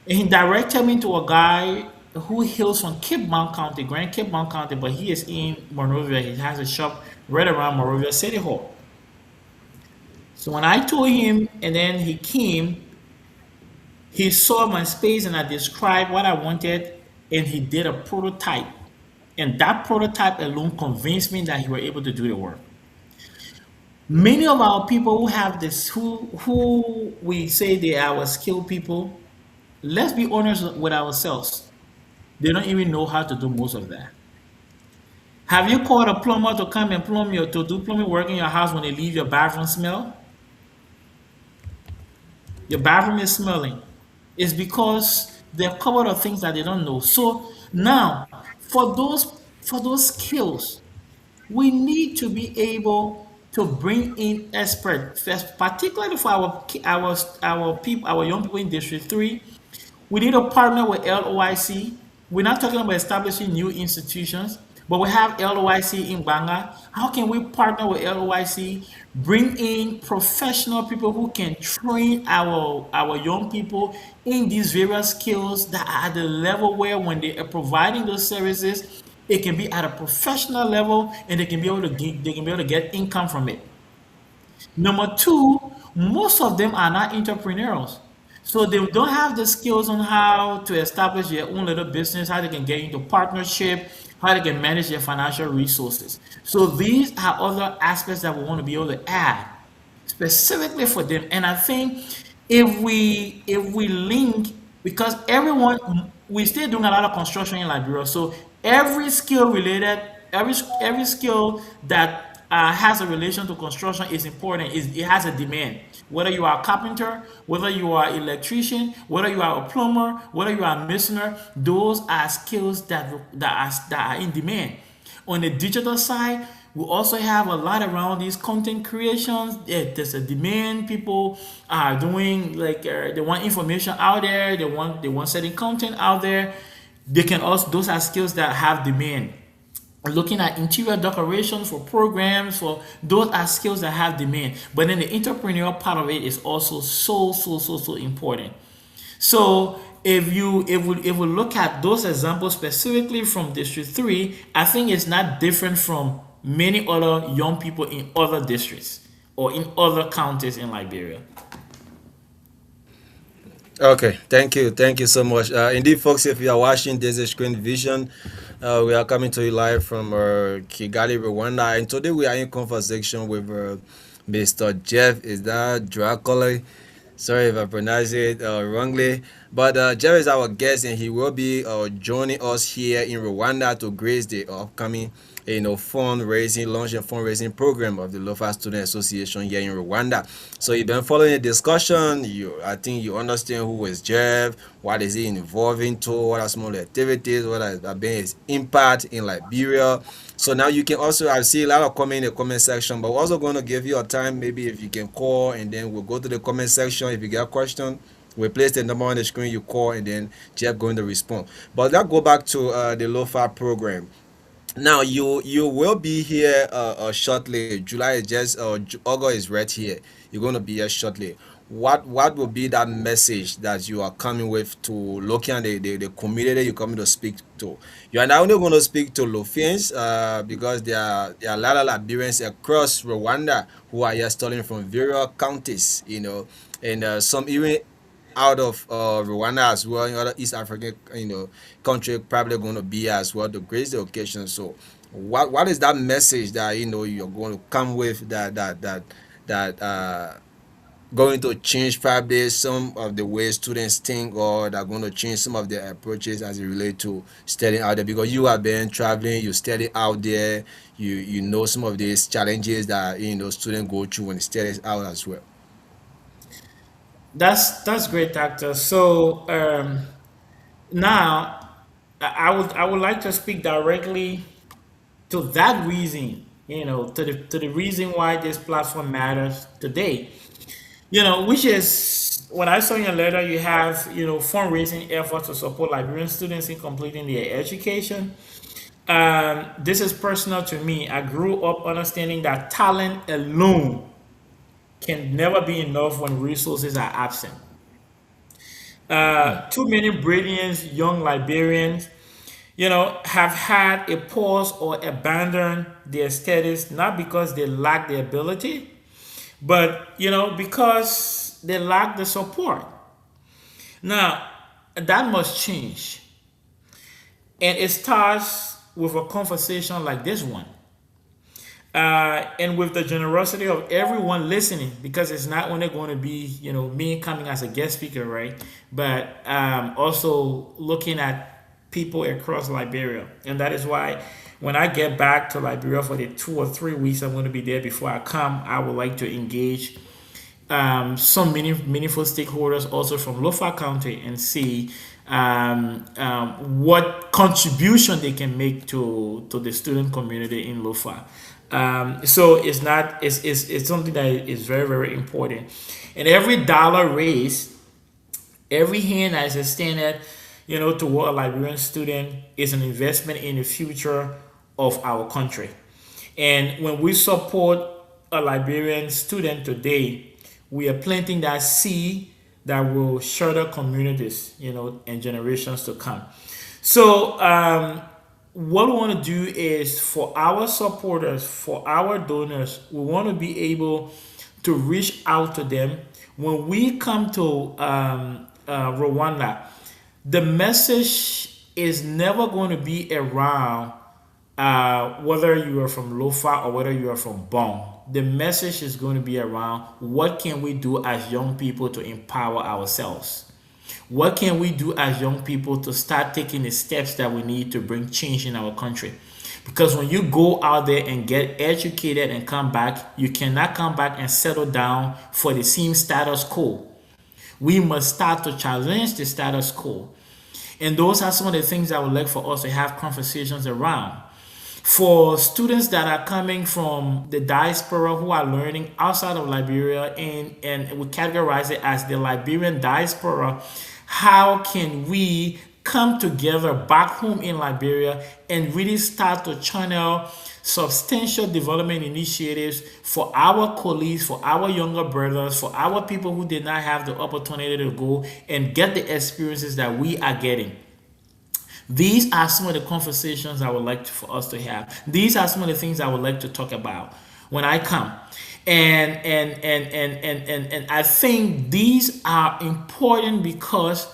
And he directed me to a guy who hails from Cape Mount County, Grand Cape Mount County, but he is in Monrovia. He has a shop right around Monrovia City Hall. So when I told him, and then he came, he saw my space, and I described what I wanted, and he did a prototype. And that prototype alone convinced me that he were able to do the work. Many of our people who have this, who we say they are our skilled people, let's be honest with ourselves. They don't even know how to do most of that. Have you called a plumber to come and plumb your to do plumbing work in your house when they leave your bathroom smell? Your bathroom is smelling. It's because they're covered of things that they don't know. So now, for those skills, we need to be able to bring in experts, particularly for our people, our young people in District 3. We need to partner with LOIC. We're not talking about establishing new institutions, but we have LOIC in Banga. How can we partner with LOIC, bring in professional people who can train our young people in these various skills that are at the level where when they are providing those services, it can be at a professional level and they can be able to get income from it. Number two, most of them are not entrepreneurs. So they don't have the skills on how to establish their own little business, how they can get into partnership, how they can manage their financial resources. So these are other aspects that we want to be able to add specifically for them. And I think if we link, because everyone, we still doing a lot of construction in Liberia, so every skill related, every skill that has a relation to construction is important. It has a demand. Whether you are a carpenter, whether you are an electrician, whether you are a plumber, whether you are a masoner, those are skills that are in demand. On the digital side, we also have a lot around these content creations. There's a demand. People are doing like they want information out there. They want certain content out there. They can also, those are skills that have demand. Looking at interior decoration for programs, for those are skills that have demand. But then the entrepreneurial part of it is also so important. So if we look at those examples specifically from District 3, I think it's not different from many other young people in other districts or in other counties in Liberia. Okay, thank you so much. Indeed, folks, if you are watching this is Screen Vision, we are coming to you live from Kigali, Rwanda, and today we are in conversation with Mr. Jeff. Is that Juaquelli? Sorry if I pronounce it wrongly, but Jeff is our guest, and he will be joining us here in Rwanda to grace the upcoming, fundraising, launch and fundraising program of the Lofa Students Association here in Rwanda. So you've been following the discussion. I think you understand who is Jeff, what is he involved into, what are some of the activities, what has been his impact in Liberia. So now you can also, I see a lot of comment in the comment section, but we're also going to give you a time, maybe if you can call, and then we'll go to the comment section. If you get a question, we place the number on the screen, you call, and then Jeff going to respond. But let's go back to the LOFA program. Now you will be here shortly. July is just August is right here. You're going to be here shortly. What will be that message that you are coming with to looking at the community you're coming to speak to? You are not only going to speak to Lofians because there are a lot of Liberians across Rwanda who are here studying from various counties, and some even out of Rwanda as well, in other East African, country probably going to be as well to grace the occasion. So, what is that message that you're going to come with that going to change probably some of the way students think, or that going to change some of their approaches as it relate to studying out there? Because you have been traveling, you study out there, you know some of these challenges that students go through when they study out as well. That's great, Doctor. So now I would like to speak directly to that reason, to the reason why this platform matters today. Which is when I saw in your letter, you have fundraising efforts to support Liberian students in completing their education. This is personal to me. I grew up understanding that talent alone can never be enough when resources are absent. Too many brilliant young Liberians, have had a pause or abandon their studies not because they lack the ability, But because they lack the support. Now, that must change. And it starts with a conversation like this one. And with the generosity of everyone listening, because it's not only going to be, me coming as a guest speaker, right? But also looking at people across Liberia. And that is why when I get back to Liberia for the 2 or 3 weeks I'm going to be there before I come, I would like to engage some meaningful stakeholders also from Lofa County and see what contribution they can make to the student community in Lofa. So it's not it's something that is very, very important. And every dollar raised, every hand that is extended, toward a Liberian student is an investment in the future of our country. And when we support a Liberian student today, we are planting that seed that will shelter communities, and generations to come. So, what we want to do is for our supporters, for our donors, we want to be able to reach out to them. When we come to Rwanda, the message is never going to be around whether you are from Lofa or whether you are from Bon. The message is going to be around what can we do as young people to empower ourselves? What can we do as young people to start taking the steps that we need to bring change in our country? Because when you go out there and get educated and come back, you cannot come back and settle down for the same status quo. We must start to challenge the status quo. And those are some of the things I would like for us to have conversations around. For students that are coming from the diaspora who are learning outside of Liberia, and we categorize it as the Liberian diaspora, how can we come together back home in Liberia and really start to channel substantial development initiatives for our colleagues, for our younger brothers, for our people who did not have the opportunity to go and get the experiences that we are getting? These are some of the conversations I would like for us to have. These are some of the things I would like to talk about when I come. And I think these are important because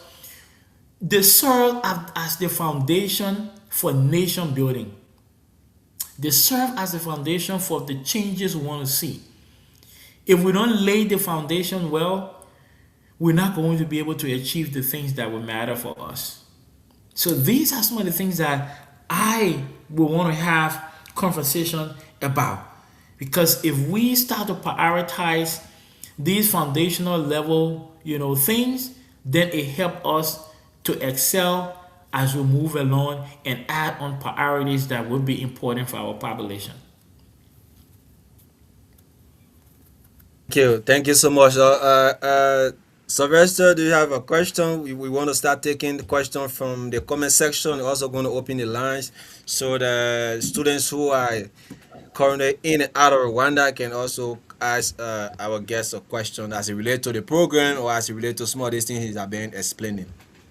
they serve as the foundation for nation building. They serve as the foundation for the changes we want to see. If we don't lay the foundation well, we're not going to be able to achieve the things that will matter for us. So these are some of the things that I will want to have conversation about. Because if we start to prioritize these foundational level, things, then it helps us to excel as we move along and add on priorities that will be important for our population. Thank you so much. Sylvester, do you have a question? We want to start taking the question from the comment section. We're also going to open the lines so the students who are currently in and out of Rwanda can also ask our guests a question as it relates to the program or as it relates to some of these things he's been explaining.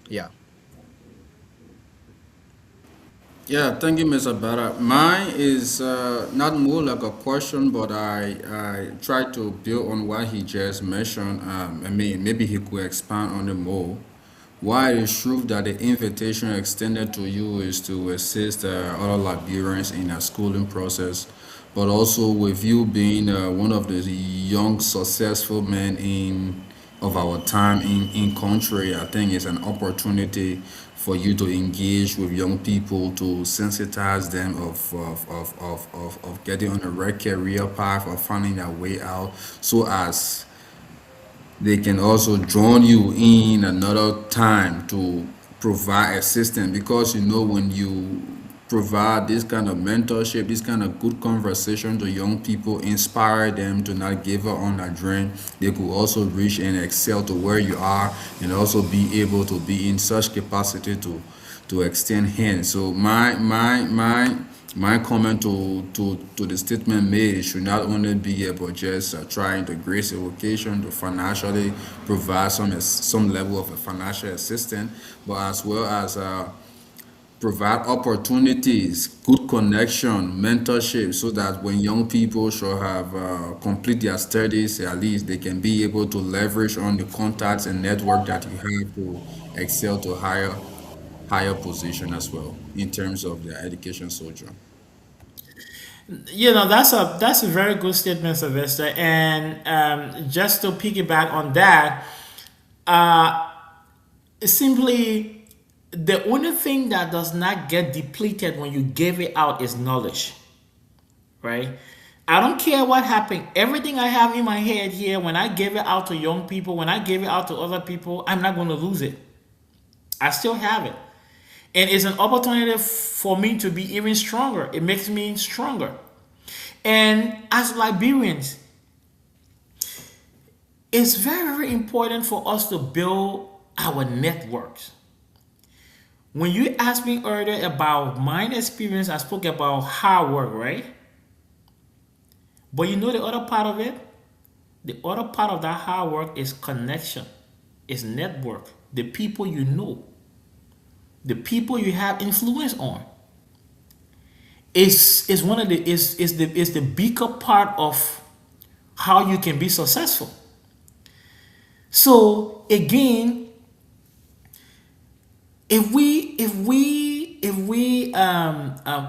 Yeah. Yeah, thank you, Mr. Barra. Mine is not more like a question, but I try to build on what he just mentioned. I mean, maybe he could expand on it more. Why it is true that the invitation extended to you is to assist other Liberians in a schooling process, but also with you being one of the young successful men in of our time in country, I think it's an opportunity for you to engage with young people to sensitize them of getting on the right career path or finding their way out so as they can also join you in another time to provide assistance, because when you provide this kind of mentorship, this kind of good conversation to young people, inspire them to not give up on their dream, they could also reach and excel to where you are, and also be able to be in such capacity to extend hands. So my comment to the statement made should not only be about just trying to grace a vocation to financially provide some level of a financial assistance, but as well as provide opportunities, good connection, mentorship, so that when young people should have complete their studies, at least they can be able to leverage on the contacts and network that you have to excel to higher position as well in terms of their education sojourn. That's a very good statement, Sylvester. And just to piggyback on that, simply the only thing that does not get depleted when you give it out is knowledge, right? I don't care what happened. Everything I have in my head here, when I give it out to young people, when I give it out to other people, I'm not going to lose it. I still have it. And it's an opportunity for me to be even stronger. It makes me stronger. And as Liberians, it's very, very important for us to build our networks. When you asked me earlier about my experience, I spoke about hard work, right? But you know the other part of it? The other part of that hard work is connection, is network, the people you know, the people you have influence on. Is one of the is the bigger part of how you can be successful. So again, if we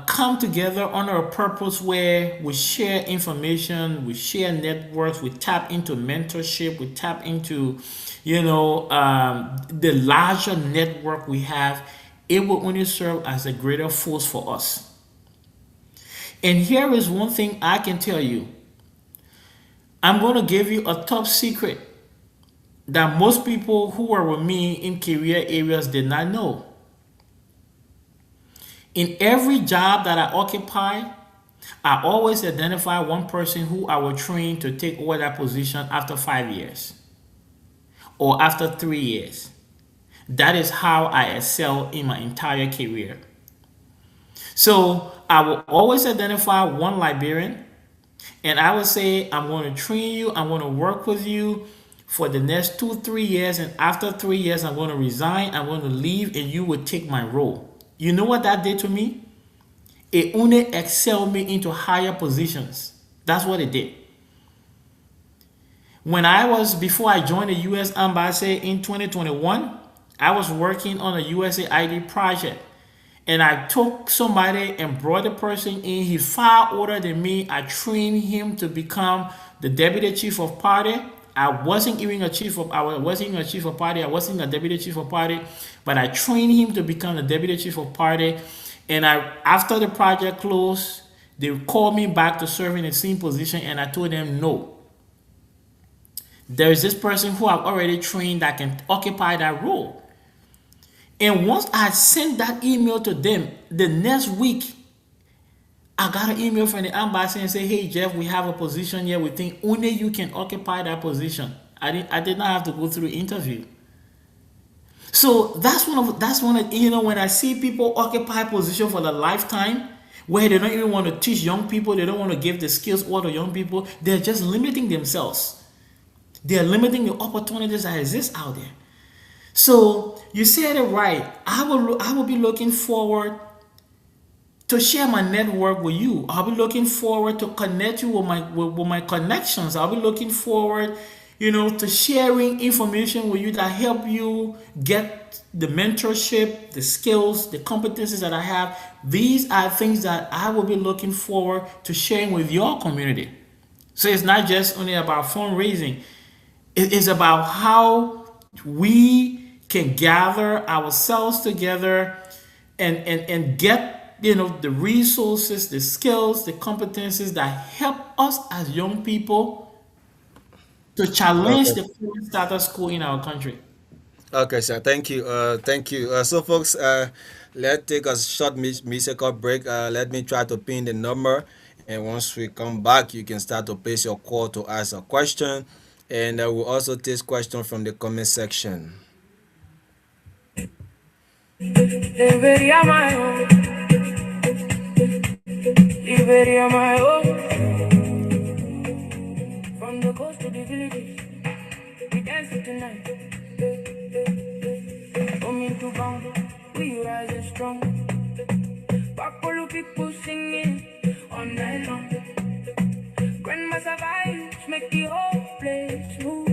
come together under a purpose where we share information, we share networks, we tap into mentorship, we tap into the larger network we have, it will only serve as a greater force for us. And here is one thing I can tell you. I'm going to give you a top secret that most people who are with me in career areas did not know. In every job that I occupy, I always identify one person who I will train to take over that position after 5 years or after 3 years. That is how I excel in my entire career. So I will always identify one Liberian and I will say, I'm going to train you, I'm going to work with you for the next 2-3 years, and after 3 years I'm going to resign, I'm going to leave, and you will take my role. You know what that did to me? It only excelled me into higher positions. That's what it did. Before I joined the U.S. Embassy in 2021, I was working on a USAID project. And I took somebody and brought the person in. He far older than me. I trained him to become the deputy chief of party. I wasn't a deputy chief of party, but I trained him to become the deputy chief of party. And after the project closed, they called me back to serve in the same position, and I told them no. There is this person who I've already trained that can occupy that role. And once I sent that email to them, the next week, I got an email from the embassy and say, "Hey Jeff, we have a position here. We think only you can occupy that position." I did not have to go through interview. So that's one of when I see people occupy position for the lifetime where they don't even want to teach young people, they don't want to give the skills all to young people, they're just limiting themselves. They're limiting the opportunities that exist out there. So you said it right. I will be looking forward to share my network with you. I'll be looking forward to connect you with my connections. I'll be looking forward, to sharing information with you that help you get the mentorship, the skills, the competencies that I have. These are things that I will be looking forward to sharing with your community. So it's not just only about fundraising. It is about how we can gather ourselves together and get the resources, the skills, the competencies that help us as young people to challenge Okay. the current status quo in our country. Okay, sir. Thank you. Thank you. So, folks, let's take a short musical break. Let me try to pin the number, and once we come back, you can start to place your call to ask a question, and we'll also take questions from the comment section. Liberia my own, Liberia my own. From the coast to the villages, we dance it tonight. Coming to Congo, we rise strong. Bakolo people singing all night long. Grandmaster vibes make the whole place move.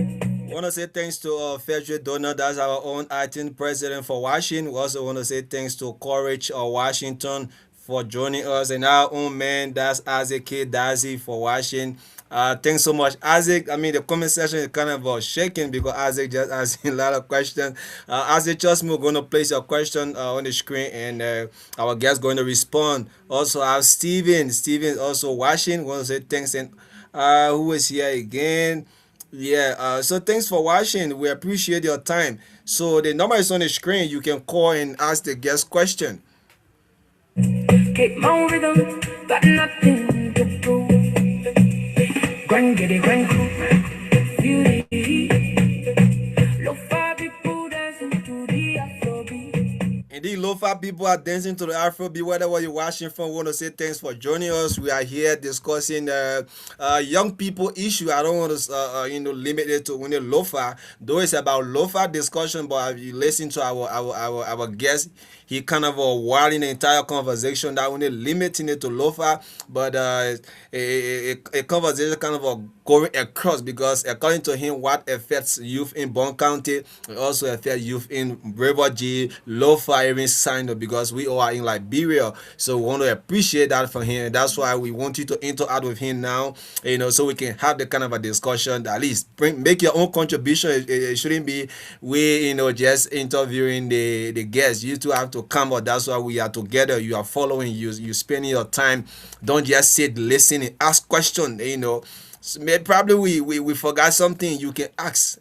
Want to say thanks to Frederick Donald, that's our own acting president for Washington. We also want to say thanks to Courage Washington for joining us, and our own man, that's Isaac K. Dazi for Washington. Thanks so much, Isaac. I mean, the comment section is kind of shaking because Isaac just asking a lot of questions. Isaac, trust me, we're going to place your question on the screen, and our guest going to respond. Also, I have Steven. Steven is also watching. Want to say thanks, and who is here again? Yeah, so thanks for watching. We appreciate your time. So the number is on the screen. You can call and ask the guest question. Keep my rhythm, got nothing to prove. Grind, get it, grind, cool. Feel the heat. Lofa people dancing to the Afrobeat. Indeed, Lofa people are dancing to the Afrobeat. Whatever you're watching from, we want to say thanks for joining us. We are here discussing young people issue. I don't want to limit it to only Lofa. Though it's about Lofa discussion, but if you listen to our guest, he kind of wilding the entire conversation, that only limiting it to Lofa, but a conversation kind of going across, because according to him, what affects youth in Bon County it also affects youth in River G, Lofa, even Sino, because we all are in Liberia. So we want to appreciate that for him. That's why we want you to interact with him now, so we can have the kind of a discussion. At least make your own contribution. It shouldn't be we just interviewing the guests. You two have to come out. That's why we are together. You are following, you spending your time. Don't just sit listening, ask questions. Probably we forgot something, you can ask.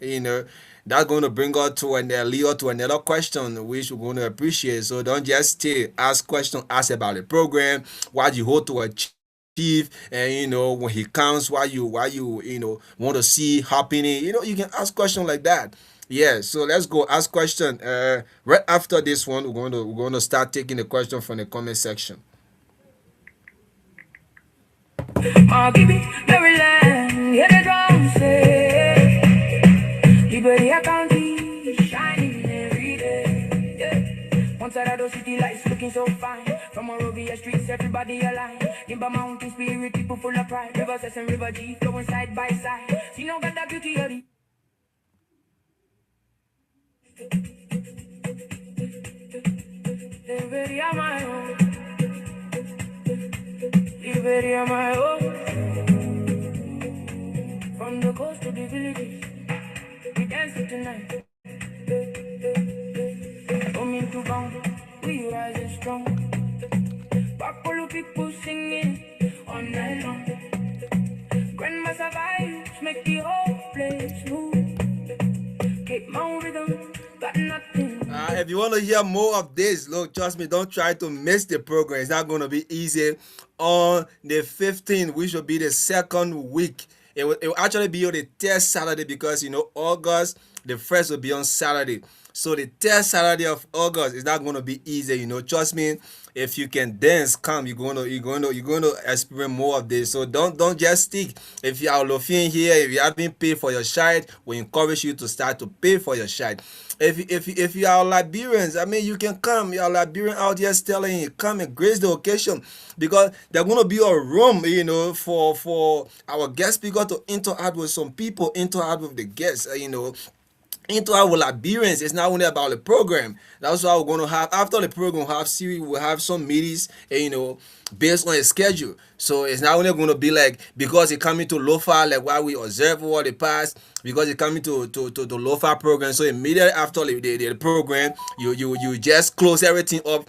That's going to bring us to another question which we're going to appreciate. So don't just stay, ask questions, ask about the program, what you hope to achieve, and when he comes, why you want to see happening. You can ask questions like that. Yeah, so let's go ask question. Right after this one, we're going to start taking the question from the comment section. Give it, Maryland, hear the drums say, Liberia County, shining every day. Yeah. One side of those city lights looking so fine. From Monrovia streets, everybody aligned. Timber Mountain spirit, people full of pride. River Cess and River G flowing side by side. See no got that beauty of the Liberia my own. Liberia my own. From the coast to the villages, we dancing tonight. Coming to bound, we rising strong. Bakolo people singing all night long. Grandmaster vibes make the whole place move. Keep my rhythm, got nothing. If you want to hear more of this, look, trust me, don't try to miss the program. It's not going to be easy. On the 15th, which will be the second week, it will actually be on the third Saturday, because August, the first will be on Saturday. So the third Saturday of August is not going to be easy. Trust me. If you can dance, come. You're going to experience more of this. So don't just stick. If you are Lofin here, if you haven't paid for your shite, we encourage you to start to pay for your shite. If you are Liberians, you can come. You are Liberian out here telling you, come and grace the occasion, because there's going to be a room, for our guest speaker to interact with some people, interact with the guests, into our Liberians. It's not only about the program. That's why we're going to have, after the program, we'll have series, we'll have some meetings, based on a schedule. So it's not only going to be like, because you're coming to Lofa, like what we observe over the past, because you're coming to the Lofa program. So immediately after the program, you just close everything up,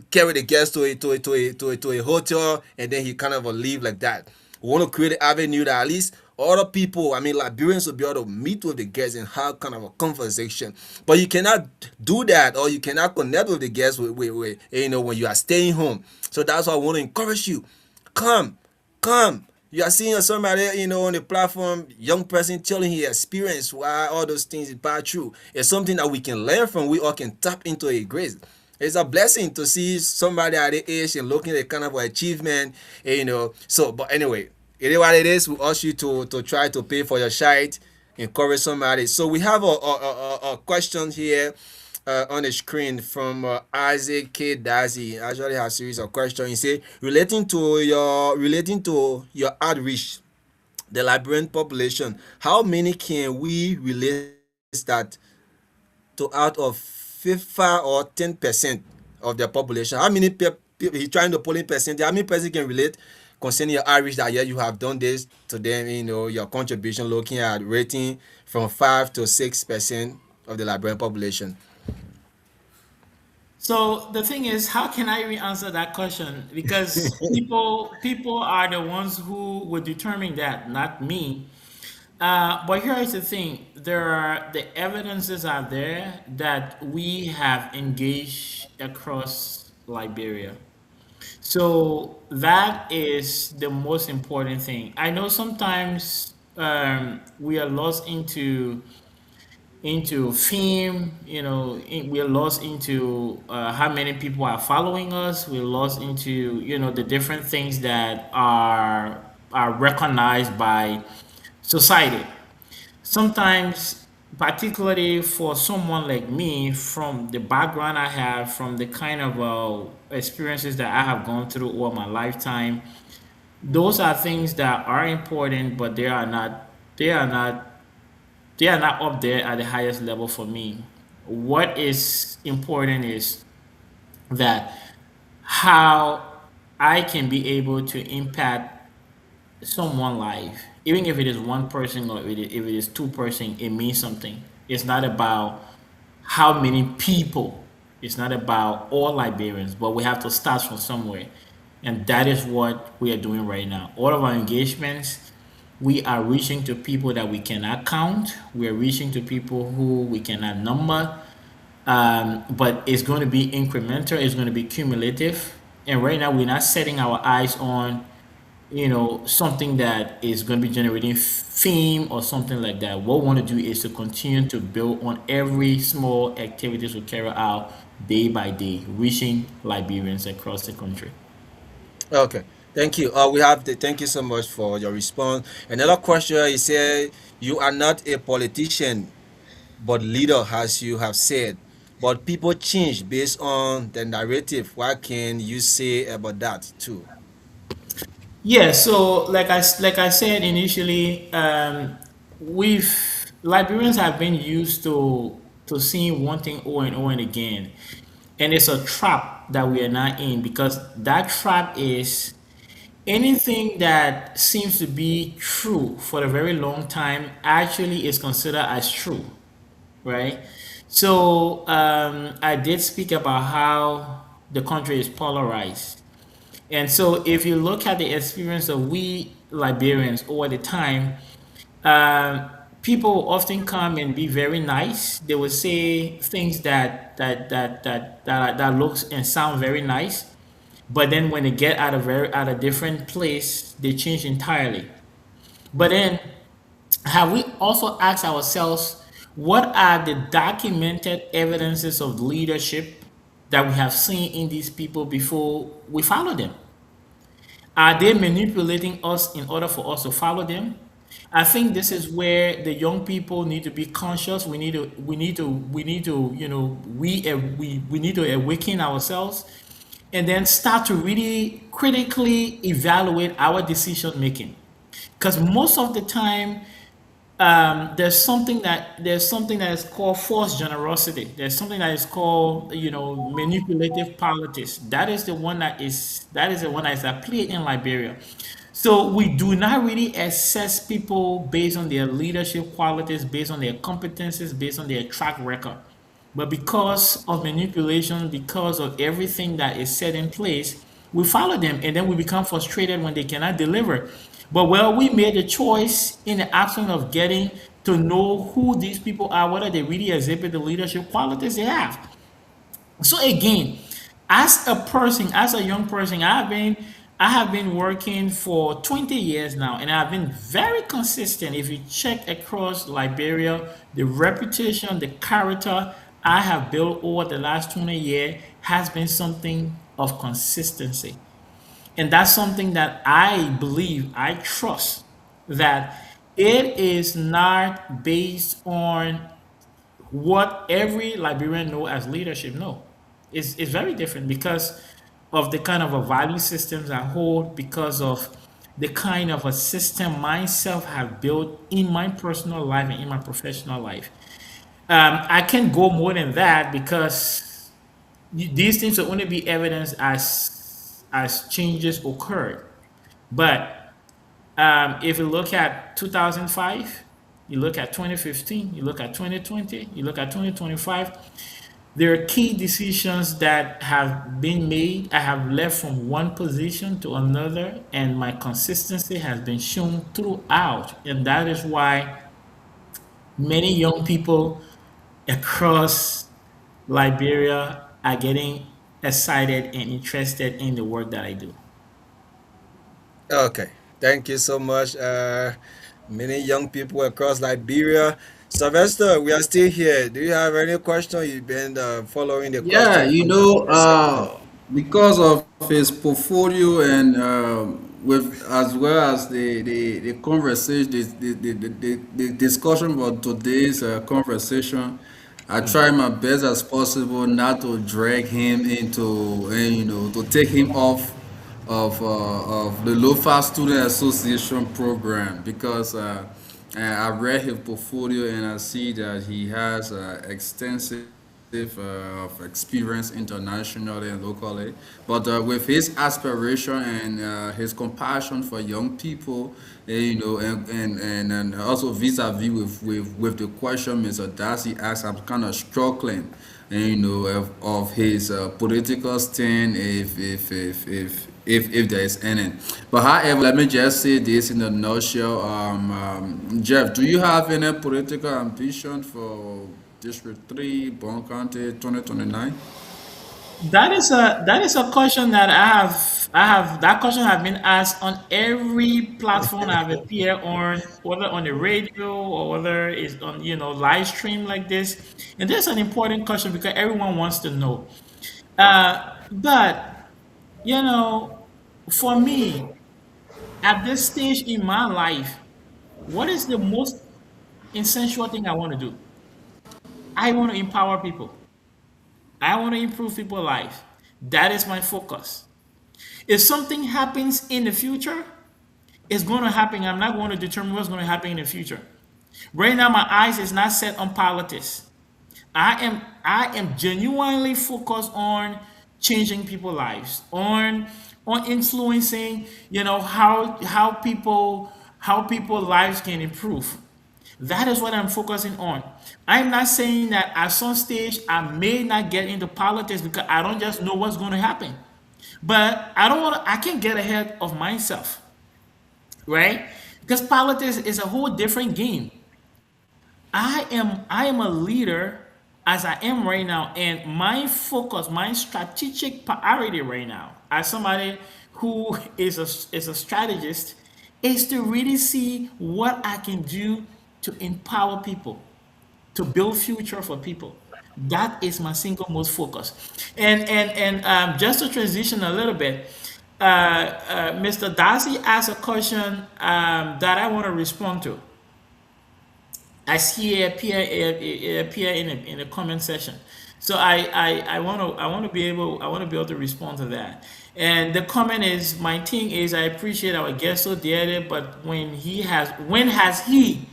carry the guest to a hotel, and then he kind of leave like that. We want to create an avenue that at least other people, Liberians will be able to meet with the guests and have kind of a conversation. But you cannot do that, or you cannot connect with the guests with when you are staying home. So that's why I want to encourage you. Come. You are seeing somebody, on the platform, young person telling his experience, why all those things is bad true. It's something that we can learn from. We all can tap into a grace. It's a blessing to see somebody at the age and looking at kind of achievement, So, but anyway, it is what it is. We ask you to try to pay for your shite, encourage somebody. So we have a question here. on the screen from Isaac K. Dazi. Actually, has a series of questions. He say relating to your outreach, the Liberian population. How many can we relate that to out of 5 or 10% of the population? How many people he trying to pull in percent? How many person can relate concerning your outreach that yeah you have done this to them? Your contribution looking at rating from 5 to 6% of the Liberian population. So the thing is, how can I even answer that question? Because people are the ones who would determine that, not me. But here is the thing: the evidences are there that we have engaged across Liberia. So that is the most important thing. I know sometimes we are lost into fame. We're lost into how many people are following us. We're lost into the different things that are recognized by society. Sometimes, particularly for someone like me, from the background I have, from the kind of experiences that I have gone through over my lifetime, those are things that are important, but they are not they are not up there at the highest level for me. What is important is that how I can be able to impact someone life, even if it is one person or if it is two-person, it means something. It's not about how many people. It's not about all Liberians, but we have to start from somewhere. And that is what we are doing right now. All of our engagements, we are reaching to people that we cannot count. We are reaching to people who we cannot number. But it's going to be incremental, it's going to be cumulative. And right now, we're not setting our eyes on something that is going to be generating fame or something like that. What we want to do is to continue to build on every small activities we carry out day by day, reaching Liberians across the country. Okay, thank you. We have the thank you so much for your response. Another question, he said, you are not a politician, but leader, as you have said. But people change based on the narrative. What can you say about that too? Yeah, so like I said initially, we've Liberians have been used to seeing one thing over and over and again, and it's a trap that we are not in, because that trap is anything that seems to be true for a very long time actually is considered as true, right? So I did speak about how the country is polarized. And so, if you look at the experience of we Liberians over the time, uh, people will often come and be very nice. They will say things that looks and sound very nice, but then when they get out of different place, they change entirely. But then, have we also asked ourselves, what are the documented evidences of leadership that we have seen in these people before we follow them? Are they manipulating us in order for us to follow them? I think this is where the young people need to be conscious. We need to, we need to awaken ourselves and then start to really critically evaluate our decision making. Because most of the time, there's something that is called forced generosity. There's something that is called manipulative politics. That is the one that is applied in Liberia. So we do not really assess people based on their leadership qualities, based on their competencies, based on their track record. But because of manipulation, because of everything that is set in place, we follow them and then we become frustrated when they cannot deliver. But well, we made a choice in the action of getting to know who these people are, whether they really exhibit the leadership qualities they have. So again, as a person, as a young person, I have been working for 20 years now, and I've been very consistent. If you check across Liberia, the reputation, the character I have built over the last 20 years has been something of consistency. And that's something that I believe, I trust, that it is not based on what every Liberian know as leadership. No, it's very different because of the kind of a value systems I hold, because of the kind of a system myself have built in my personal life and in my professional life. I can't go more than that because these things will only be evidence as changes occurred. But if you look at 2005, you look at 2015, you look at 2020, you look at 2025, there are key decisions that have been made. I have left from one position to another, and my consistency has been shown throughout. And that is why many young people across Liberia are getting excited and interested in the work that I do. Okay, thank you so much. Many young people across Liberia. Sylvester, we are still here. Do you have any question? You've been following the Yeah, question from the comment section. because of his portfolio and with as well as the conversation, the discussion about today's conversation, I try my best as possible not to drag him into, to take him off of the Lofa Students Association program because I read his portfolio and I see that he has extensive of experience internationally and locally. But with his aspiration and his compassion for young people, and also vis-a-vis with the question Mr. Darcy asked, I'm kind of struggling, of his political stand, if there is any. But however, let me just say this in a nutshell. Jeff, do you have any political ambition for District 3, Bon County 2029? That is a question that I have that question have been asked on every platform I've appeared on, whether on the radio or whether it's on live stream like this. And that's an important question because everyone wants to know. But you know, for me, at this stage in my life, what is the most essential thing I want to do? I want to empower people. I want to improve people's life. That is my focus. If something happens in the future, it's going to happen. I'm not going to determine what's going to happen in the future. Right now, my eyes is not set on politics. I am genuinely focused on changing people's lives, on influencing, how people lives can improve. That is what I'm focusing on. I'm not saying that at some stage I may not get into politics because I don't just know what's going to happen. But I can't get ahead of myself, right? Because politics is a whole different game. I am a leader as I am right now, and my focus, my strategic priority right now, as somebody who is a strategist, is to really see what I can do to empower people, to build future for people. That is my single most focus. And just to transition a little bit, Mr. Darcy asked a question that I want to respond to. I see it appear in the comment section. So I want to be able to respond to that. And the comment is, my thing is, I appreciate our guest so dearly, but when has he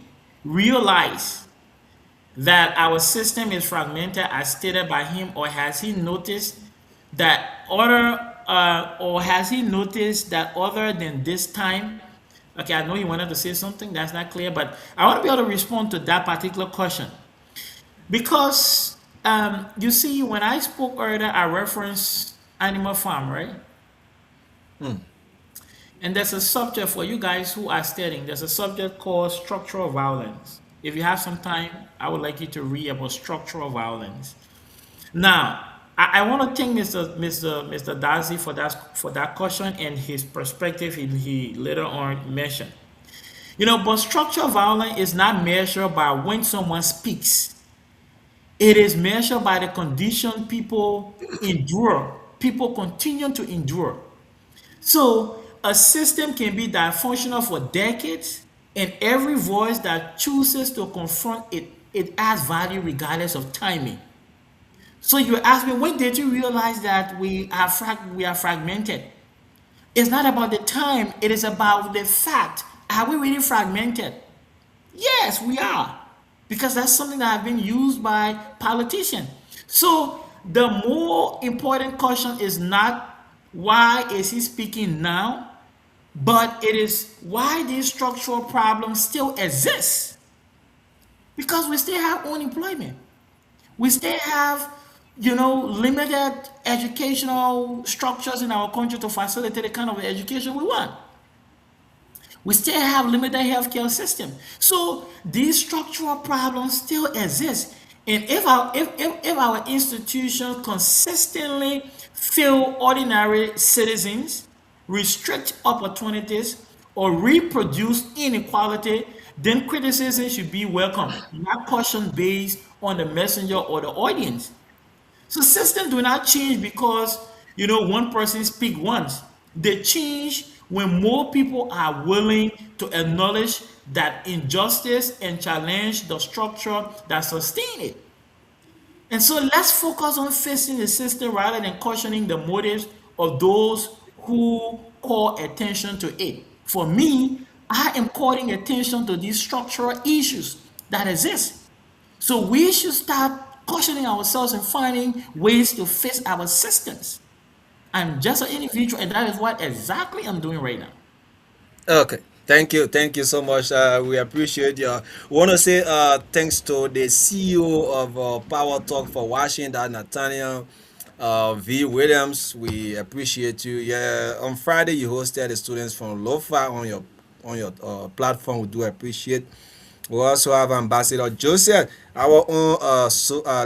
realized that our system is fragmented as stated by him, or has he noticed that other than this time? Okay, I know you wanted to say something that's not clear, but I want to be able to respond to that particular question because you see, when I spoke earlier, I referenced Animal Farm, right? And there's a subject for you guys who are studying. There's a subject called structural violence. If you have some time, I would like you to read about structural violence. Now, I want to thank Mr. Darcy for that question and his perspective he later on mentioned. But structural violence is not measured by when someone speaks. It is measured by the condition people endure. People continue to endure. So a system can be dysfunctional for decades, and every voice that chooses to confront it it adds value regardless of timing. So you ask me, when did you realize that we are fragmented? It's not about the time, it is about the fact. Are we really fragmented? Yes, we are. Because that's something that has been used by politicians. So the more important question is not why is he speaking now, but it is why these structural problems still exist. Because we still have unemployment. We still have, limited educational structures in our country to facilitate the kind of education we want. We still have limited healthcare system. So these structural problems still exist. And if our institutions consistently fail ordinary citizens, restrict opportunities, or reproduce inequality, then criticism should be welcome, not caution based on the messenger or the audience. So systems do not change because one person speak once. They change when more people are willing to acknowledge that injustice and challenge the structure that sustain it. And so let's focus on fixing the system rather than cautioning the motives of those who call attention to it. For me, I am calling attention to these structural issues that exist. So we should start cautioning ourselves and finding ways to fix our systems. I'm just an individual, and that is what exactly I'm doing right now. Okay. Thank you so much. We appreciate you. We want to say thanks to the CEO of Power Talk for watching that, Nathaniel V. Williams. We appreciate you. Yeah, on Friday you hosted the students from Lofa on your platform. We do appreciate. We also have Ambassador Joseph, our own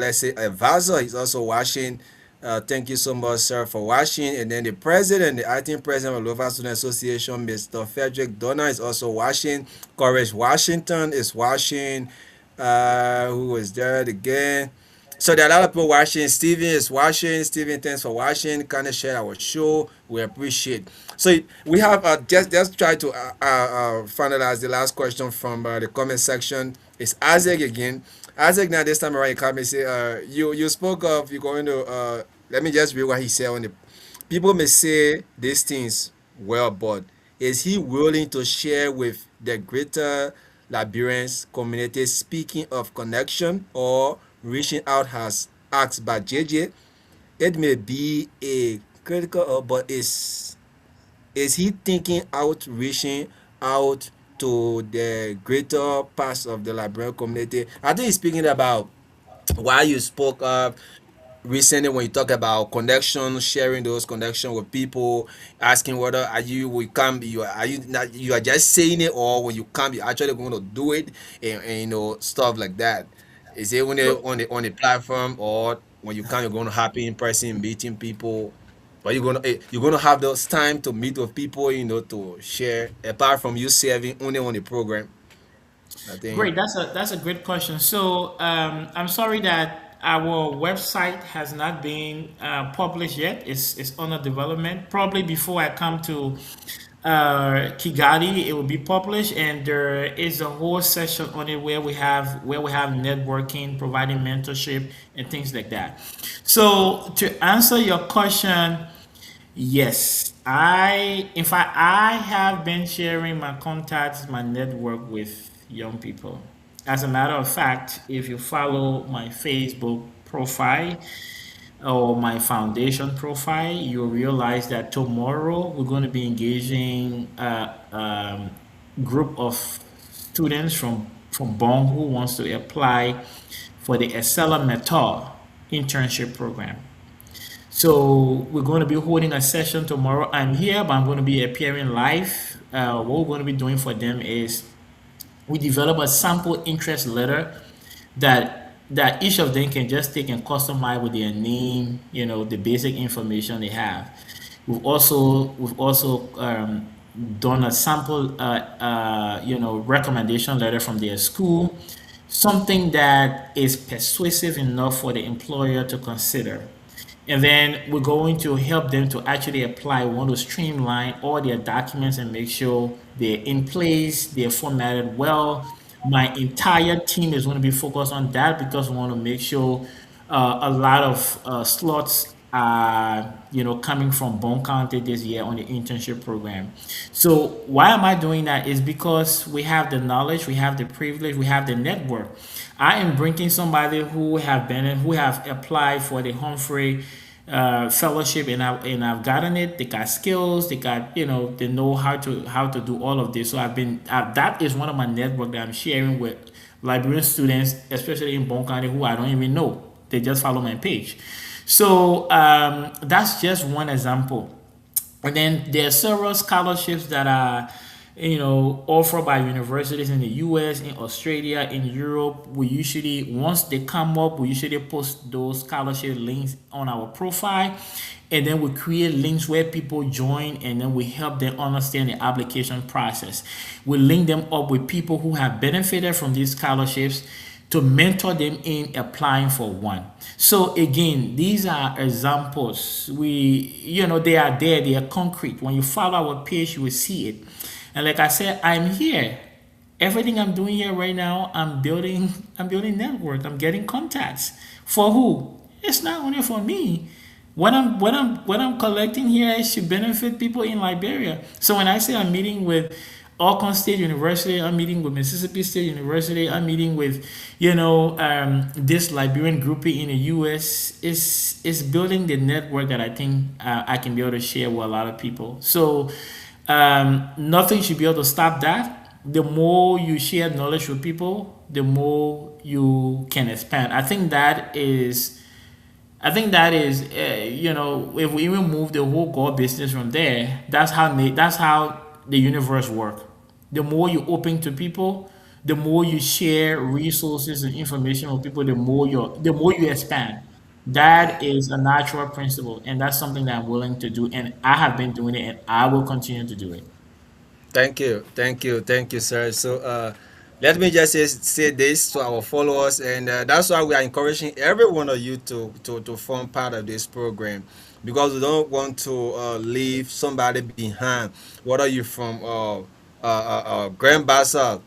let's say advisor. He's also watching. Thank you so much, sir, for watching. And then the president, the acting president of Lofa Students Association, Mr. Frederick Donner, is also watching. Courage Washington is watching. Who was there again? So there are a lot of people watching. Steven is watching. Steven, thanks for watching. Kind of share our show. We appreciate. So we have just try to finalize the last question from the comment section. It's Isaac again. Isaac, now this time around, you come and say, you spoke of you going to let me just read what he said on the people may say these things well, but is he willing to share with the greater Liberians community? Speaking of connection or reaching out as asked by JJ, it may be a critical, but is he thinking out, reaching out to the greater parts of the Liberian community? I think he's speaking about why you spoke of recently when you talk about connection, sharing those connection with people, asking whether are you will come, are you not, you are just saying it, or when you come you're actually going to do it, and stuff like that. Is it when you're on the platform, or when you come you're going to happen in person meeting people? But you're gonna have those time to meet with people, to share apart from you serving only on the program. I think. Great, that's a great question. So I'm sorry that our website has not been published yet. It's under development. Probably before I come to Kigali, it will be published, and there is a whole section on it where we have networking, providing mentorship, and things like that. So to answer your question, yes, in fact, I have been sharing my contacts, my network with young people. As a matter of fact, if you follow my Facebook profile or my foundation profile, you'll realize that tomorrow we're going to be engaging a group of students from Bong who wants to apply for the Excella Mentor internship program. So we're going to be holding a session tomorrow. I'm here, but I'm going to be appearing live. What we're going to be doing for them is we develop a sample interest letter that each of them can just take and customize with their name, the basic information they have. We've also done a sample, recommendation letter from their school, something that is persuasive enough for the employer to consider. And then we're going to help them to actually apply. We want to streamline all their documents and make sure they're in place, they're formatted well, My entire team is going to be focused on that because we want to make sure a lot of slots are, coming from Bone County this year on the internship program. So why am I doing that? Is because we have the knowledge, we have the privilege, we have the network. I am bringing somebody who have applied for the Humphrey fellowship, and I've gotten it. They got skills. They got, they know how to do all of this. So that is one of my network that I'm sharing with Liberian students, especially in Bon County, who I don't even know. They just follow my page. So that's just one example. And then there are several scholarships that are, offered by universities in the US, in Australia, in Europe. Once they come up, we usually post those scholarship links on our profile. And then we create links where people join, and then we help them understand the application process. We link them up with people who have benefited from these scholarships to mentor them in applying for one. So again, these are examples. They are there, they are concrete. When you follow our page, you will see it. And like I said, I'm here. Everything I'm doing here right now, I'm building network. I'm getting contacts. For who? It's not only for me. What I'm collecting here is to benefit people in Liberia. So when I say I'm meeting with Alcorn State University, I'm meeting with Mississippi State University, I'm meeting with, this Liberian groupie in the US, is building the network that I think I can be able to share with a lot of people. So nothing should be able to stop that. The more you share knowledge with people, the more you can expand. I think that is, if we even move the whole core business from there, that's how the universe work. The more you open to people, the more you share resources and information with people, the more you expand. That is a natural principle, and that's something that I'm willing to do, and I have been doing it, and I will continue to do it. Thank you, sir. So, let me just say this to our followers, and that's why we are encouraging every one of you to form part of this program, because we don't want to leave somebody behind. Whether you're from Grand Bassa,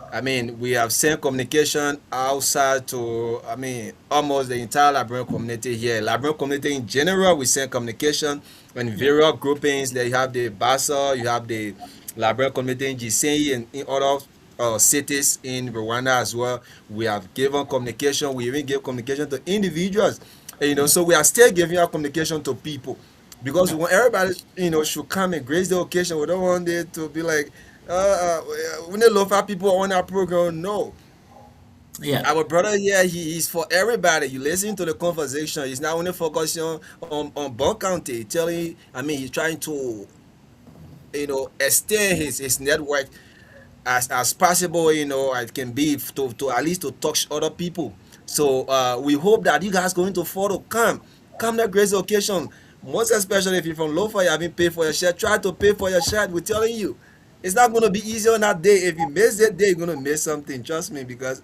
I mean, we have sent communication outside to, I mean, almost the entire Liberian community here. Liberian community in general, we send communication and Yeah. various groupings. That you have the Bassa, you have the Liberian community in Gisenyi and in other cities in Rwanda as well. We have given communication. We even give communication to individuals. And, Yeah. so we are still giving out communication to people, because Yeah. we want everybody, should come and grace the occasion. We don't want it to be like, we need Lofa people on our program. No, Yeah. our brother here, he's for everybody. You listen to the conversation. He's not only focusing on Bon County, telling, I mean, he's trying to, extend his network as possible, it can be to at least to touch other people. So we hope that you guys going to follow. Come that grace occasion. Most especially if you're from Lofa, you haven't paid for your shirt. Try to pay for your shirt. We're telling you, it's not gonna be easy on that day. If you miss that day, you're gonna miss something. Trust me, because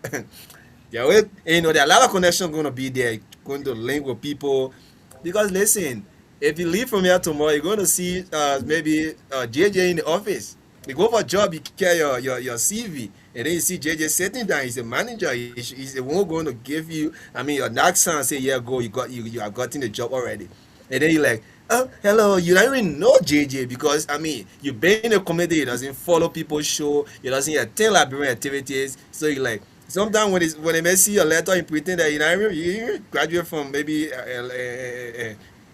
there will, there are a lot of connections gonna be there. Going to link with people, because listen, if you leave from here tomorrow, you're going to see maybe JJ in the office. You go for a job, you carry your CV, and then you see JJ sitting down. He's a manager. He's the one going to give you, I mean, your next son say, yeah, go, you have gotten the job already. And then you're like, oh, hello, you don't even know JJ, because, I mean, you've been in a community, he doesn't follow people's show, he doesn't attend library activities. So you're like, sometimes when they may see your letter and pretend that you graduate from maybe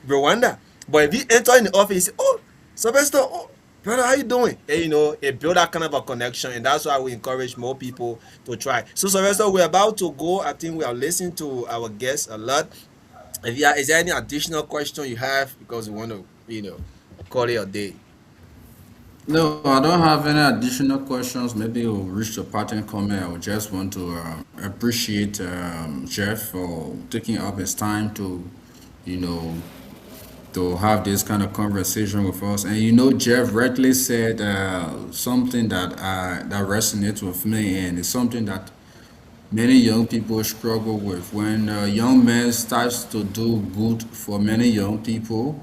Rwanda. But if you enter in the office, you say, oh, Sylvester, oh, brother, how you doing? And it build that kind of a connection, and that's why we encourage more people to try. So Sylvester, we're about to go. I think we are listening to our guests a lot. If you is there any additional question you have, because we want to, call it a day. No, I don't have any additional questions. Maybe we'll reach the parting comment. I would just want to appreciate Jeff for taking up his time you know, to have this kind of conversation with us. And Jeff rightly said something that resonates with me, and it's something that many young people struggle with. When a young man starts to do good for many young people,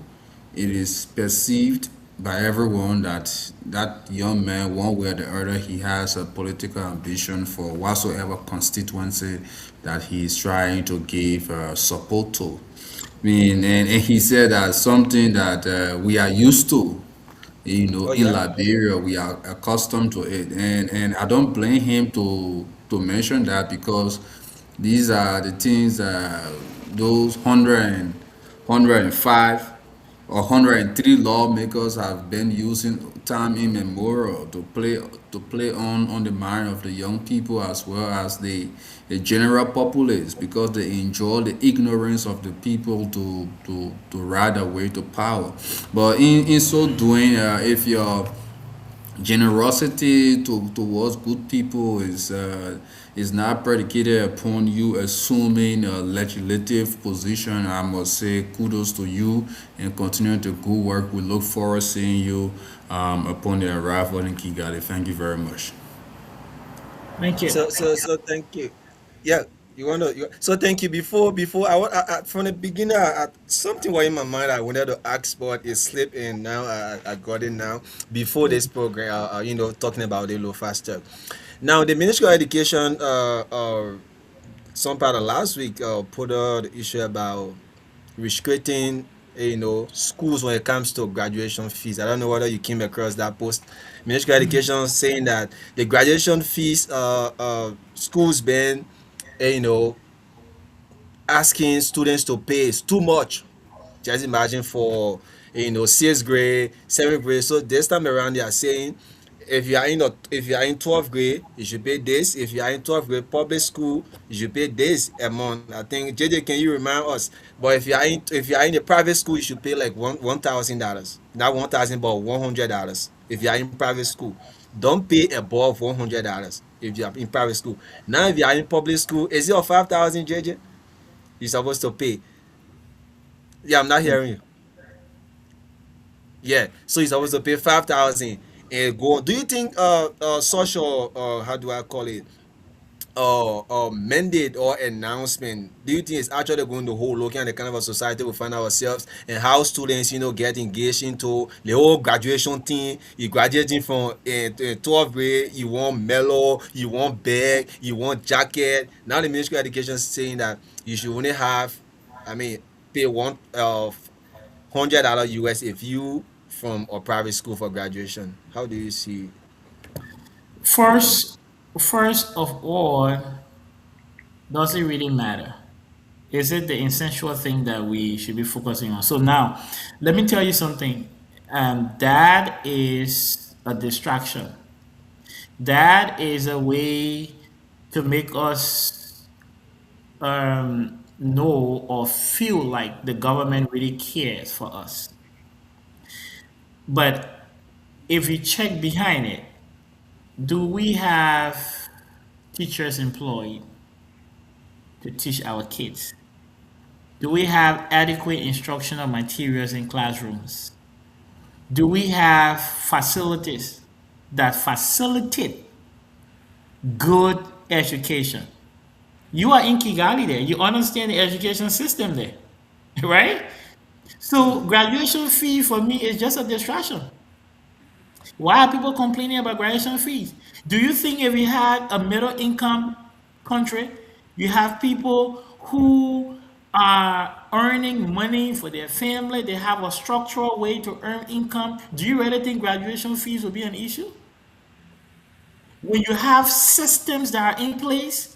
it is perceived by everyone that that young man, one way or the other, he has a political ambition for whatsoever constituency that he is trying to give support to. I mean, and he said that something that we are used to, Oh in yeah. Liberia, we are accustomed to it, and I don't blame him to mention that because these are the things those 105 or 103 lawmakers have been using time immemorial to play on the mind of the young people as well as the general populace because they enjoy the ignorance of the people to ride their way to power. But in so doing, if you're generosity towards good people is not predicated upon you assuming a legislative position. I must say kudos to you and continue the good work. We look forward to seeing you upon the arrival in Kigali. Thank you very much. Thank you. So thank you. Yeah, so thank you. Before from the beginning, something was in my mind. I wanted to ask, but it slipped in. Now I got it now. Before this program, talking about the low faster. Now the Ministry of Education, some part of last week, put out the issue about restricting schools when it comes to graduation fees. I don't know whether you came across that post. Ministry of Education saying that the graduation fees, schools been you know asking students to pay is too much. Just imagine for sixth grade, seventh grade. So this time around they are saying if you are in 12th grade, you should pay this. If you are in 12th grade public school, you should pay this a month. I think JJ, can you remind us? But if you are in a private school, you should pay like $1,000. Not 1,000, but $100. If you are in private school, don't pay above $100 if you are in private school. Now, if you are in public school, is it a 5,000, JJ? You're supposed to pay. Yeah, I'm not hearing you. Yeah, so you're supposed to pay 5,000 and go on. Do you think social, how do I call it, mandate or announcement, do you think it's actually going to hold, looking at the kind of a society we find ourselves and how students get engaged into the whole graduation thing? You graduating from 12th grade, you want mellow, you want bag, you want jacket. Now the Ministry of Education is saying that you should only have, I mean, pay $100 US if you from a private school for graduation. How do you see it on? First, first of all, does it really matter? Is it the essential thing that we should be focusing on? So now, let me tell you something. That is a distraction. That is a way to make us know or feel like the government really cares for us. But if you check behind it, do we have teachers employed to teach our kids? Do we have adequate instructional materials in classrooms? Do we have facilities that facilitate good education? You are in Kigali there. You understand the education system there, right? So graduation fee for me is just a distraction. Why are people complaining about graduation fees? Do you think if you had a middle income country, you have people who are earning money for their family, they have a structural way to earn income, do you really think graduation fees will be an issue? When you have systems that are in place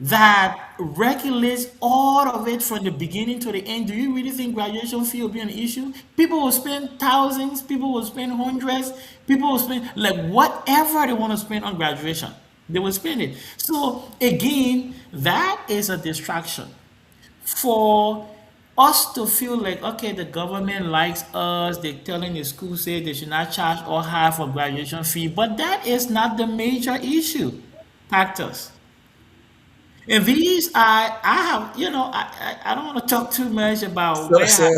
that regulates all of it from the beginning to the end, do you really think graduation fee will be an issue? People will spend thousands, people will spend hundreds, people will spend like whatever they want to spend on graduation. They will spend it. So again, that is a distraction for us to feel like okay, the government likes us. They're telling the school say they should not charge or high for graduation fee, but that is not the major issue factors. And these I have, I don't want to talk too much about So, where so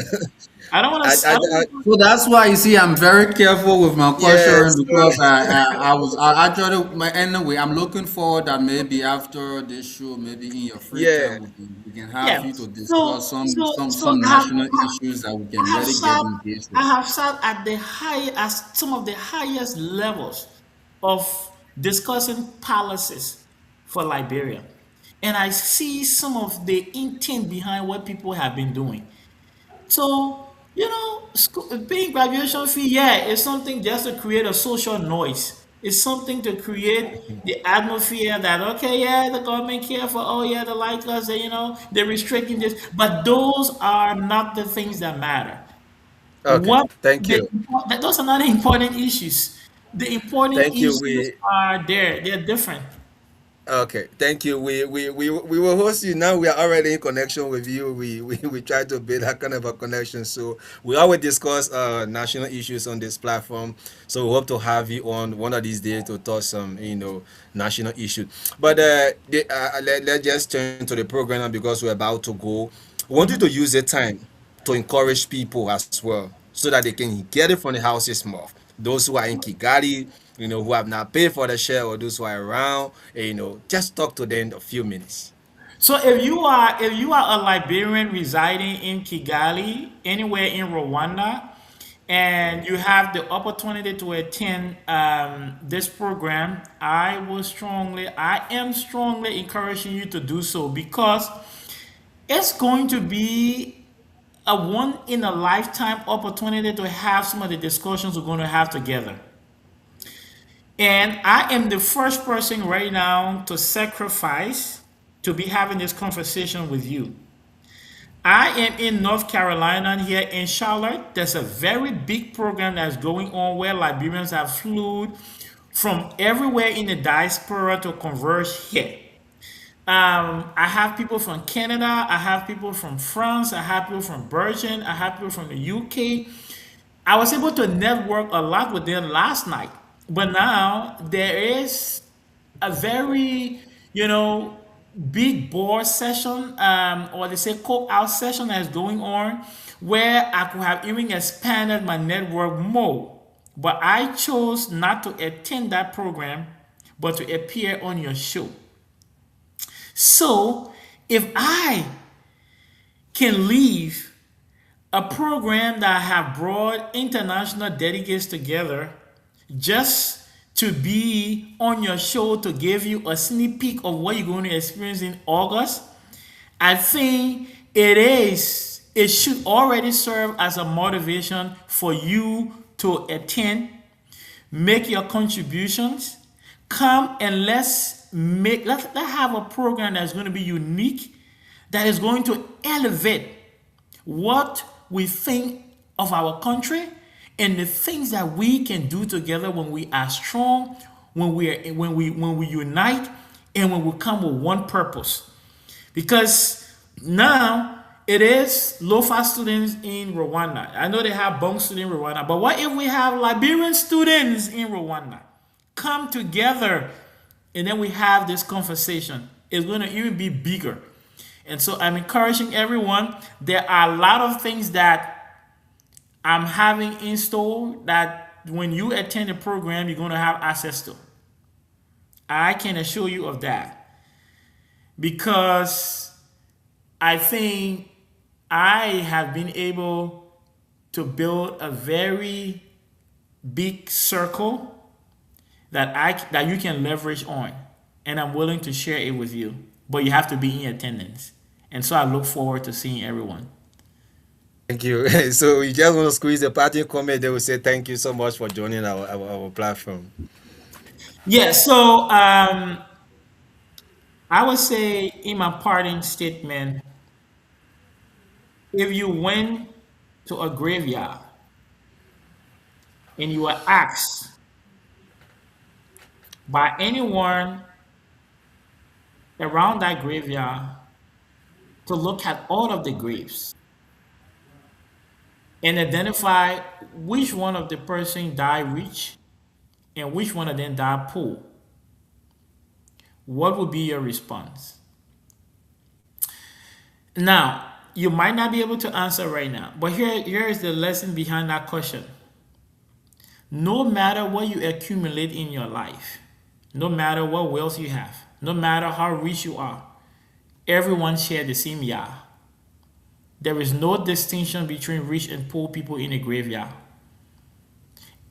I don't want to. I don't. So that's why you see I'm very careful with my yes. question because I actually anyway I'm looking forward that maybe after this show, maybe in your free Yeah. time we can have Yeah. you to discuss So some so some so some national issues that we I can have really get sat engaged I with. have sat at the high as some of the highest levels of discussing policies for Liberia. And I see some of the intent behind what people have been doing. So, paying graduation fee, yeah, it's something just to create a social noise. It's something to create the atmosphere that, okay, yeah, the government care for, oh, yeah, they like us, they're restricting this. But those are not the things that matter. Okay. What Thank you. those are not the important issues. The important Thank you. issues are there. They're different. Okay, thank you. We will host you now. We are already in connection with you. We try to build that kind of a connection. So we always discuss national issues on this platform. So we hope to have you on one of these days to talk some national issues. But let's just turn to the program now because we're about to go. We want you to use the time to encourage people as well so that they can get it from the house's mouth. Those who are in Kigali, who have not paid for the share, or those who are around, just talk to them in a few minutes. So if you are a Liberian residing in Kigali, anywhere in Rwanda, and you have the opportunity to attend this program, I am strongly encouraging you to do so because it's going to be a one in a lifetime opportunity to have some of the discussions we're going to have together. And I am the first person right now to sacrifice to be having this conversation with you. I am in North Carolina here in Charlotte. There's a very big program that's going on where Liberians have flew from everywhere in the diaspora to converge here. I have people from Canada, I have people from France, I have people from Belgium, I have people from the UK. I was able to network a lot with them last night, but now there is a very, you know, big board session, or they say cook out session that's going on, where I could have even expanded my network more. But I chose not to attend that program, but to appear on your show. So if I can leave a program that have brought international delegates together just to be on your show to give you a sneak peek of what you're going to experience in August, I think it should already serve as a motivation for you to attend, make your contributions, come and let's have a program that's going to be unique, that is going to elevate what we think of our country and the things that we can do together when we are strong, when we unite, and when we come with one purpose. Because now it is Lofa students in Rwanda. I know they have Bong students in Rwanda, but what if we have Liberian students in Rwanda come together and then we have this conversation? It's going to even be bigger. And so I'm encouraging everyone. There are a lot of things that I'm having in store that when you attend the program, you're going to have access to. I can assure you of that because I think I have been able to build a very big circle that you can leverage on, and I'm willing to share it with you. But you have to be in attendance, and so I look forward to seeing everyone. Thank you. So we just want to squeeze a parting comment. They will say thank you so much for joining our platform. Yeah. So I would say in my parting statement, if you went to a graveyard and you were asked by anyone around that graveyard to look at all of the graves and identify which one of the person died rich and which one of them died poor, what would be your response? Now, you might not be able to answer right now, but here is the lesson behind that question. No matter what you accumulate in your life, no matter what wealth you have, no matter how rich you are, everyone shares the same Yah. There is no distinction between rich and poor people in the graveyard.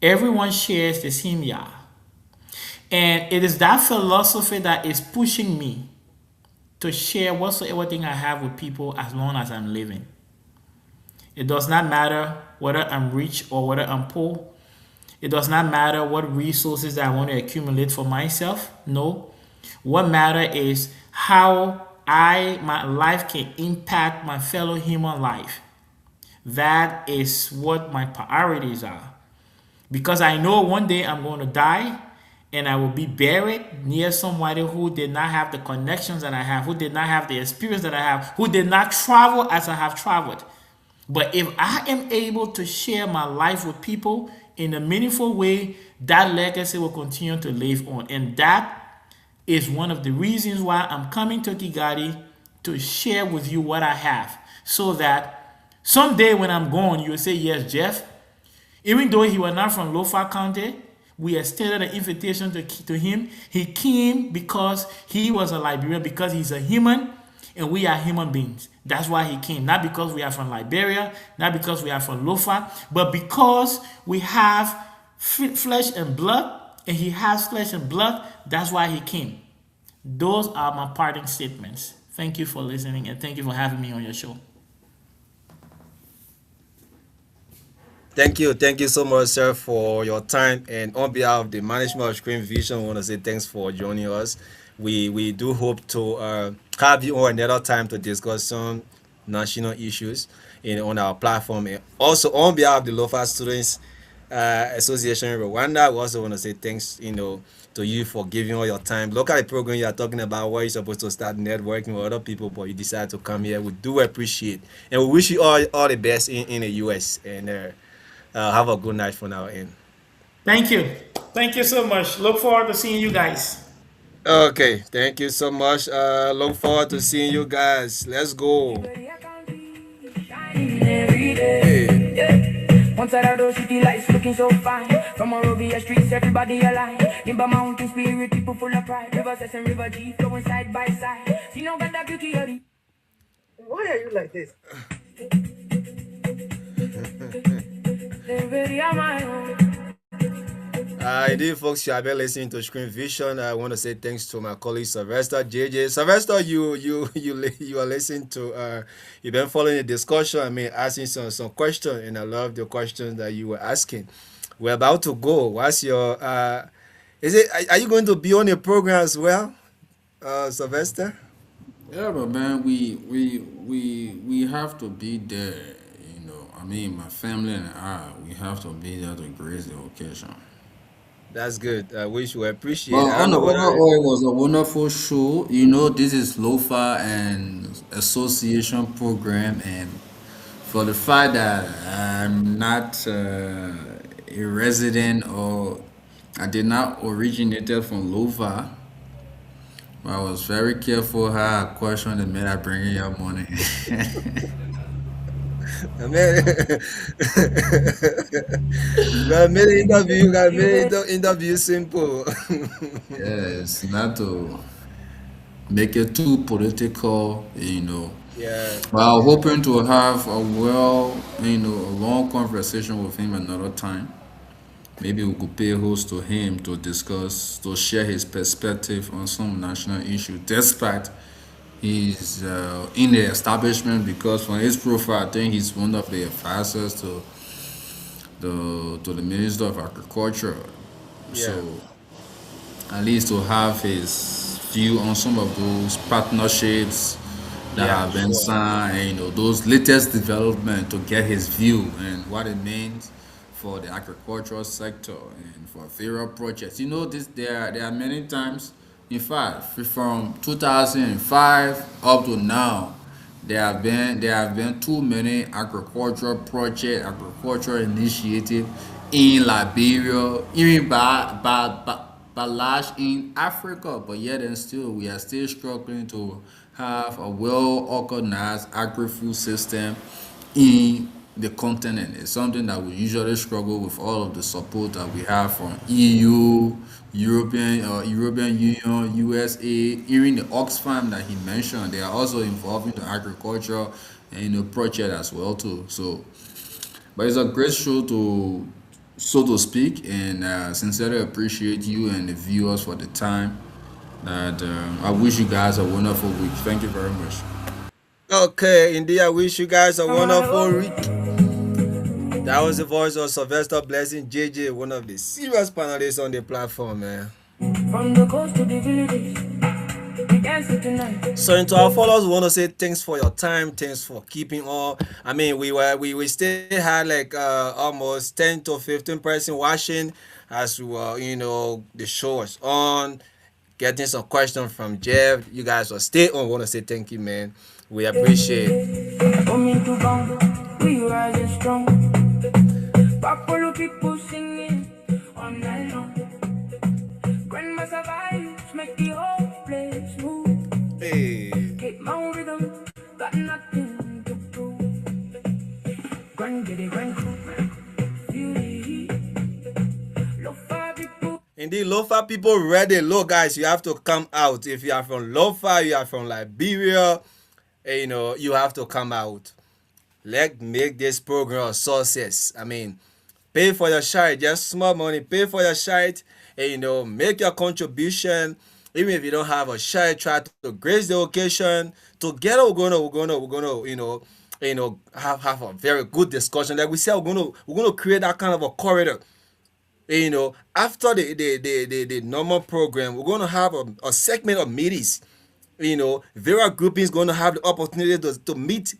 Everyone shares the same Yah. And it is that philosophy that is pushing me to share whatsoever thing I have with people as long as I'm living. It does not matter whether I'm rich or whether I'm poor. It does not matter what resources I want to accumulate for myself. No. What matters is how my life can impact my fellow human life. That is what my priorities are. Because I know one day I'm going to die and I will be buried near somebody who did not have the connections that I have, who did not have the experience that I have, who did not travel as I have traveled. But if I am able to share my life with people in a meaningful way, that legacy will continue to live on. And that is one of the reasons why I'm coming to Kigali to share with you what I have. So that someday when I'm gone, you will say, yes, Jeff, even though he was not from Lofa County, we extended an invitation to him. He came because he was a Liberian, because he's a human, and we are human beings. That's why he came. Not because we are from Liberia, not because we are from Lofa, but because we have flesh and blood, and he has flesh and blood. That's why he came. Those are my parting statements. Thank you for listening, and thank you for having me on your show. Thank you so much, sir, for your time. And on behalf of the management of Screen Vision, I want to say thanks for joining us. We do hope to have you on another time to discuss some national issues on our platform. And also on behalf of the Lofa Students Association in Rwanda, we also want to say thanks, to you for giving all your time. Look at the program you are talking about where you're supposed to start networking with other people, but you decided to come here. We do appreciate, and we wish you all the best in the US. And have a good night from our end. Thank you. Thank you so much. Look forward to seeing you guys. Okay, thank you so much. Look forward to seeing you guys. Let's go. One side of those city lights looking so fine. From Monrovia streets, everybody aligned. Nimba mountain spirit, people full of pride. River Sess and River G flowing side by side. See no got that beauty of the. Why are you like this? Indeed, folks, you have been listening to Screen Vision. I want to say thanks to my colleague Sylvester JJ. Sylvester, you are listening to. You've been following the discussion. Asking some questions, and I love the questions that you were asking. We're about to go. What's your? Are you going to be on the program as well, Sylvester? Yeah, but man, we have to be there. My family and we have to be there to grace the occasion. That's good. I wish we appreciate Well, it. I don't know overall, it was a wonderful show. This is Lofa and Association program, and for the fact that I'm not a resident, or I did not originated from Lofa, I was very careful how I questioned the man I bring in your money. I made the interview simple. Yes, not to make it too political. Yeah. But I'm hoping to have a long conversation with him another time. Maybe we could pay host to him to share his perspective on some national issue, despite he's in the establishment, because from his profile, I think he's one of the advisors to the Minister of Agriculture. Yeah. So at least to have his view on some of those partnerships that have been signed, and those latest development, to get his view and what it means for the agricultural sector and for various projects. There are many times. In fact, from 2005 up to now, there have been too many agricultural projects, agricultural initiatives in Liberia, even by large in Africa. But yet and still, we are still struggling to have a well organized agri-food system in the continent. It's something that we usually struggle with all of the support that we have from EU, European Union, USA, even the Oxfam that he mentioned. They are also involved in the agriculture and project as well too. So, but it's a great show to so to speak, and sincerely appreciate you and the viewers for the time. That I wish you guys a wonderful week. Thank you very much. Okay, indeed, I wish you guys a wonderful week. That was the voice of Sylvester Blessing JJ, one of the serious panelists on the platform, man. From the coast to the villages, we dance it tonight. So, to our followers, we want to say thanks for your time, thanks for keeping on. I mean, we still had like almost 10 to 15 person watching as we were, the show was on, getting some questions from Jeff. You guys will stay on. We want to say thank you, man. We appreciate it. Coming to Bongo, we rise strong. Papolo people singing all night long. Grandmaster vibes make the whole place move. Hey. Keep my rhythm, got nothing to prove. Grand get it, grand feel the heat. Lofa people. Indeed, Lofa people ready. Look, guys, you have to come out. If you are from Lofa, you are from Liberia, you have to come out. Let's make this program a success. I mean, pay for your shite, just small money. Pay for your shite, and make your contribution. Even if you don't have a shite, try to grace the occasion. Together, we're gonna, have a very good discussion. Like we said, we're gonna create that kind of a corridor. After the normal program, we're gonna have a segment of meetings. Various groupings going to have the opportunity to meet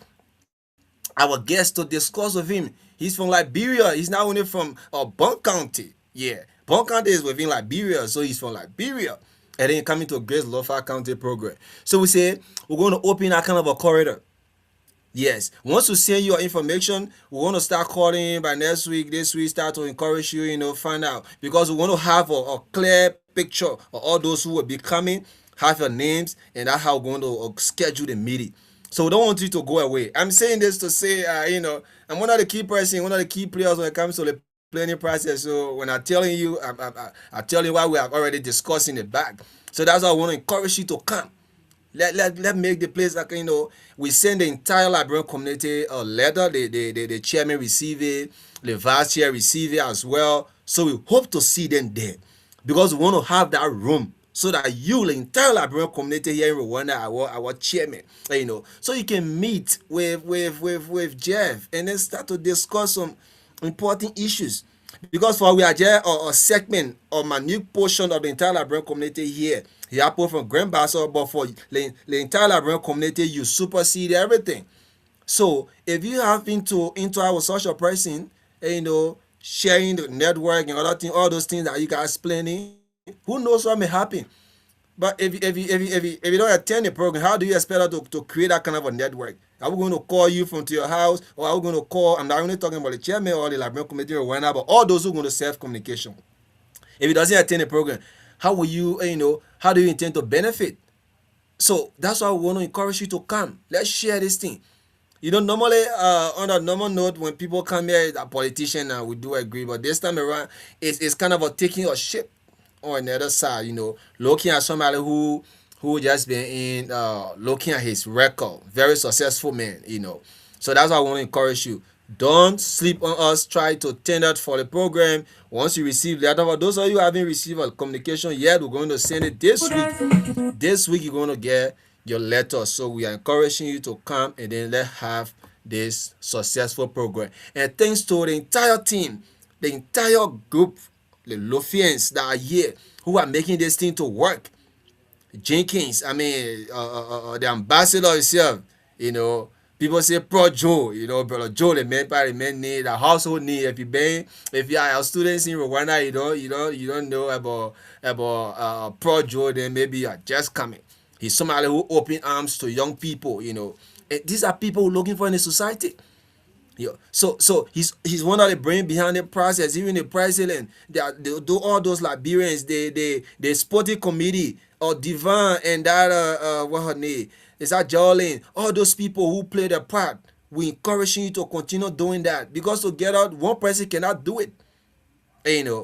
our guest to discuss with him. He's from Liberia. He's not only from Bon County. Yeah, Bon County is within Liberia, so he's from Liberia. And then coming to Grace Lofa County program. So we say we're going to open that kind of a corridor. Yes. Once you send your information, we want to start calling by next week. This week, start to encourage you, find out. Because we want to have a clear picture of all those who will be coming, have your names, and that's how we're going to schedule the meeting. So we don't want you to go away. I'm saying this to say, I'm one of the key person, one of the key players when it comes to the planning process. So when I'm telling you, I'm telling you why we are already discussing it back. So that's why I want to encourage you to come. Let make the place like we send the entire Liberian community a letter. The chairman receive it, the vice chair receive it as well. So we hope to see them there because we want to have that room so that you, the entire Liberian community here in Rwanda, our chairman, so you can meet with Jeff and then start to discuss some important issues. Because for we are just a segment or minute portion of the entire Liberian community here. He happened from Grand Basso, but for the entire Liberian community, you supersede everything. So if you have into our social person, sharing the network and other things, all those things that you guys planning, who knows what may happen? But if you don't attend the program, how do you expect us to create that kind of a network? Are we going to call you from to your house, or are we going to call? I'm not only talking about the chairman or the Liberian committee or whatever, but all those who are going to self communication. If he doesn't attend the program, how will you, how do you intend to benefit? So that's why we want to encourage you to come. Let's share this thing. Normally, on a normal note, when people come here, a politician, we do agree, but this time around, it's kind of a taking a ship on the other side, looking at somebody who just been in, looking at his record, very successful man, So that's why I want to encourage you. Don't sleep on us. Try to tender for the program. Once you receive the letter, for those of you who haven't received a communication yet, we're going to send it this week. This week you're going to get your letter. So we are encouraging you to come and then let's have this successful program. And thanks to the entire team, the entire group, the Lofians that are here who are making this thing to work. Jenkins, the ambassador himself, people say Pro Joe, Brother Joe, the man need a household need. If you are students in Rwanda, you don't know about Pro Joe, then maybe you are just coming. He's somebody who open arms to young people, And these are people looking for in the society. So he's one of the brain behind the process. Even the president, they do all those Liberians, the sporting committee or Divan and that what her name, Is that Jolene? All those people who play their part, we encouraging you to continue doing that, because together one person cannot do it.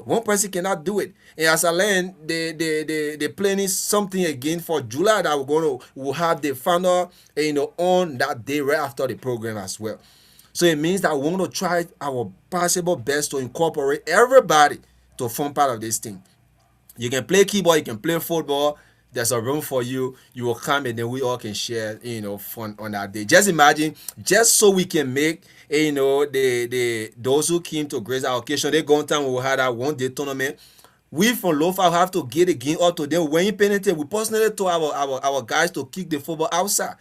One person cannot do it. And as I learned, they planning something again for July that we'll have the final, on that day right after the program as well. So it means that we want to try our possible best to incorporate everybody to form part of this thing. You can play keyboard, you can play football. There's a room for you. You will come and then we all can share, fun on that day. Just imagine, just so we can make, those who came to grace our occasion, they go on time. We will have that 1 day tournament. We from Lofa have to get the game up to them. When you penetrate, we personally told our guys to kick the football outside.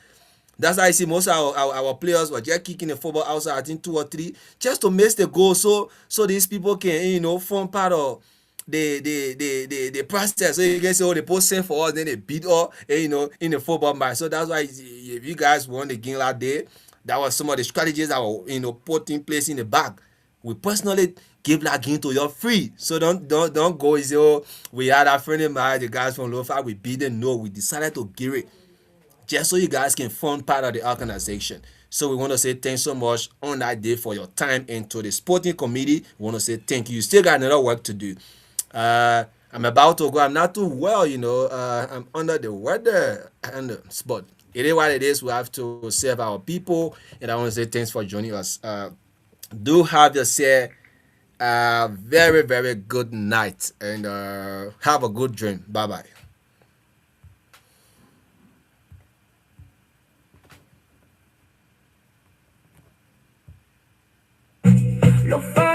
That's how I see most of our players were just kicking the football outside, I think 2 or 3, just to miss the goal, so these people can, form part of the process. So you can say, oh, they post same for us, then they beat us, in the football match. So that's why if you guys won the game that day, that was some of the strategies that were, put in place in the back. We personally give that game to you free. So don't go and say, oh, we had a friend of mine, the guys from Lofa, we beat them. No, we decided to give it, just so you guys can form part of the organization. So we want to say thanks so much on that day for your time, and to the sporting committee, we want to say thank you. You still got another work to do. I'm about to go. I'm not too well, I'm under the weather, but it is what it is. We have to serve our people, and I want to say thanks for joining us. Do have yourself a very, very good night, and have a good dream. Bye bye. Lofa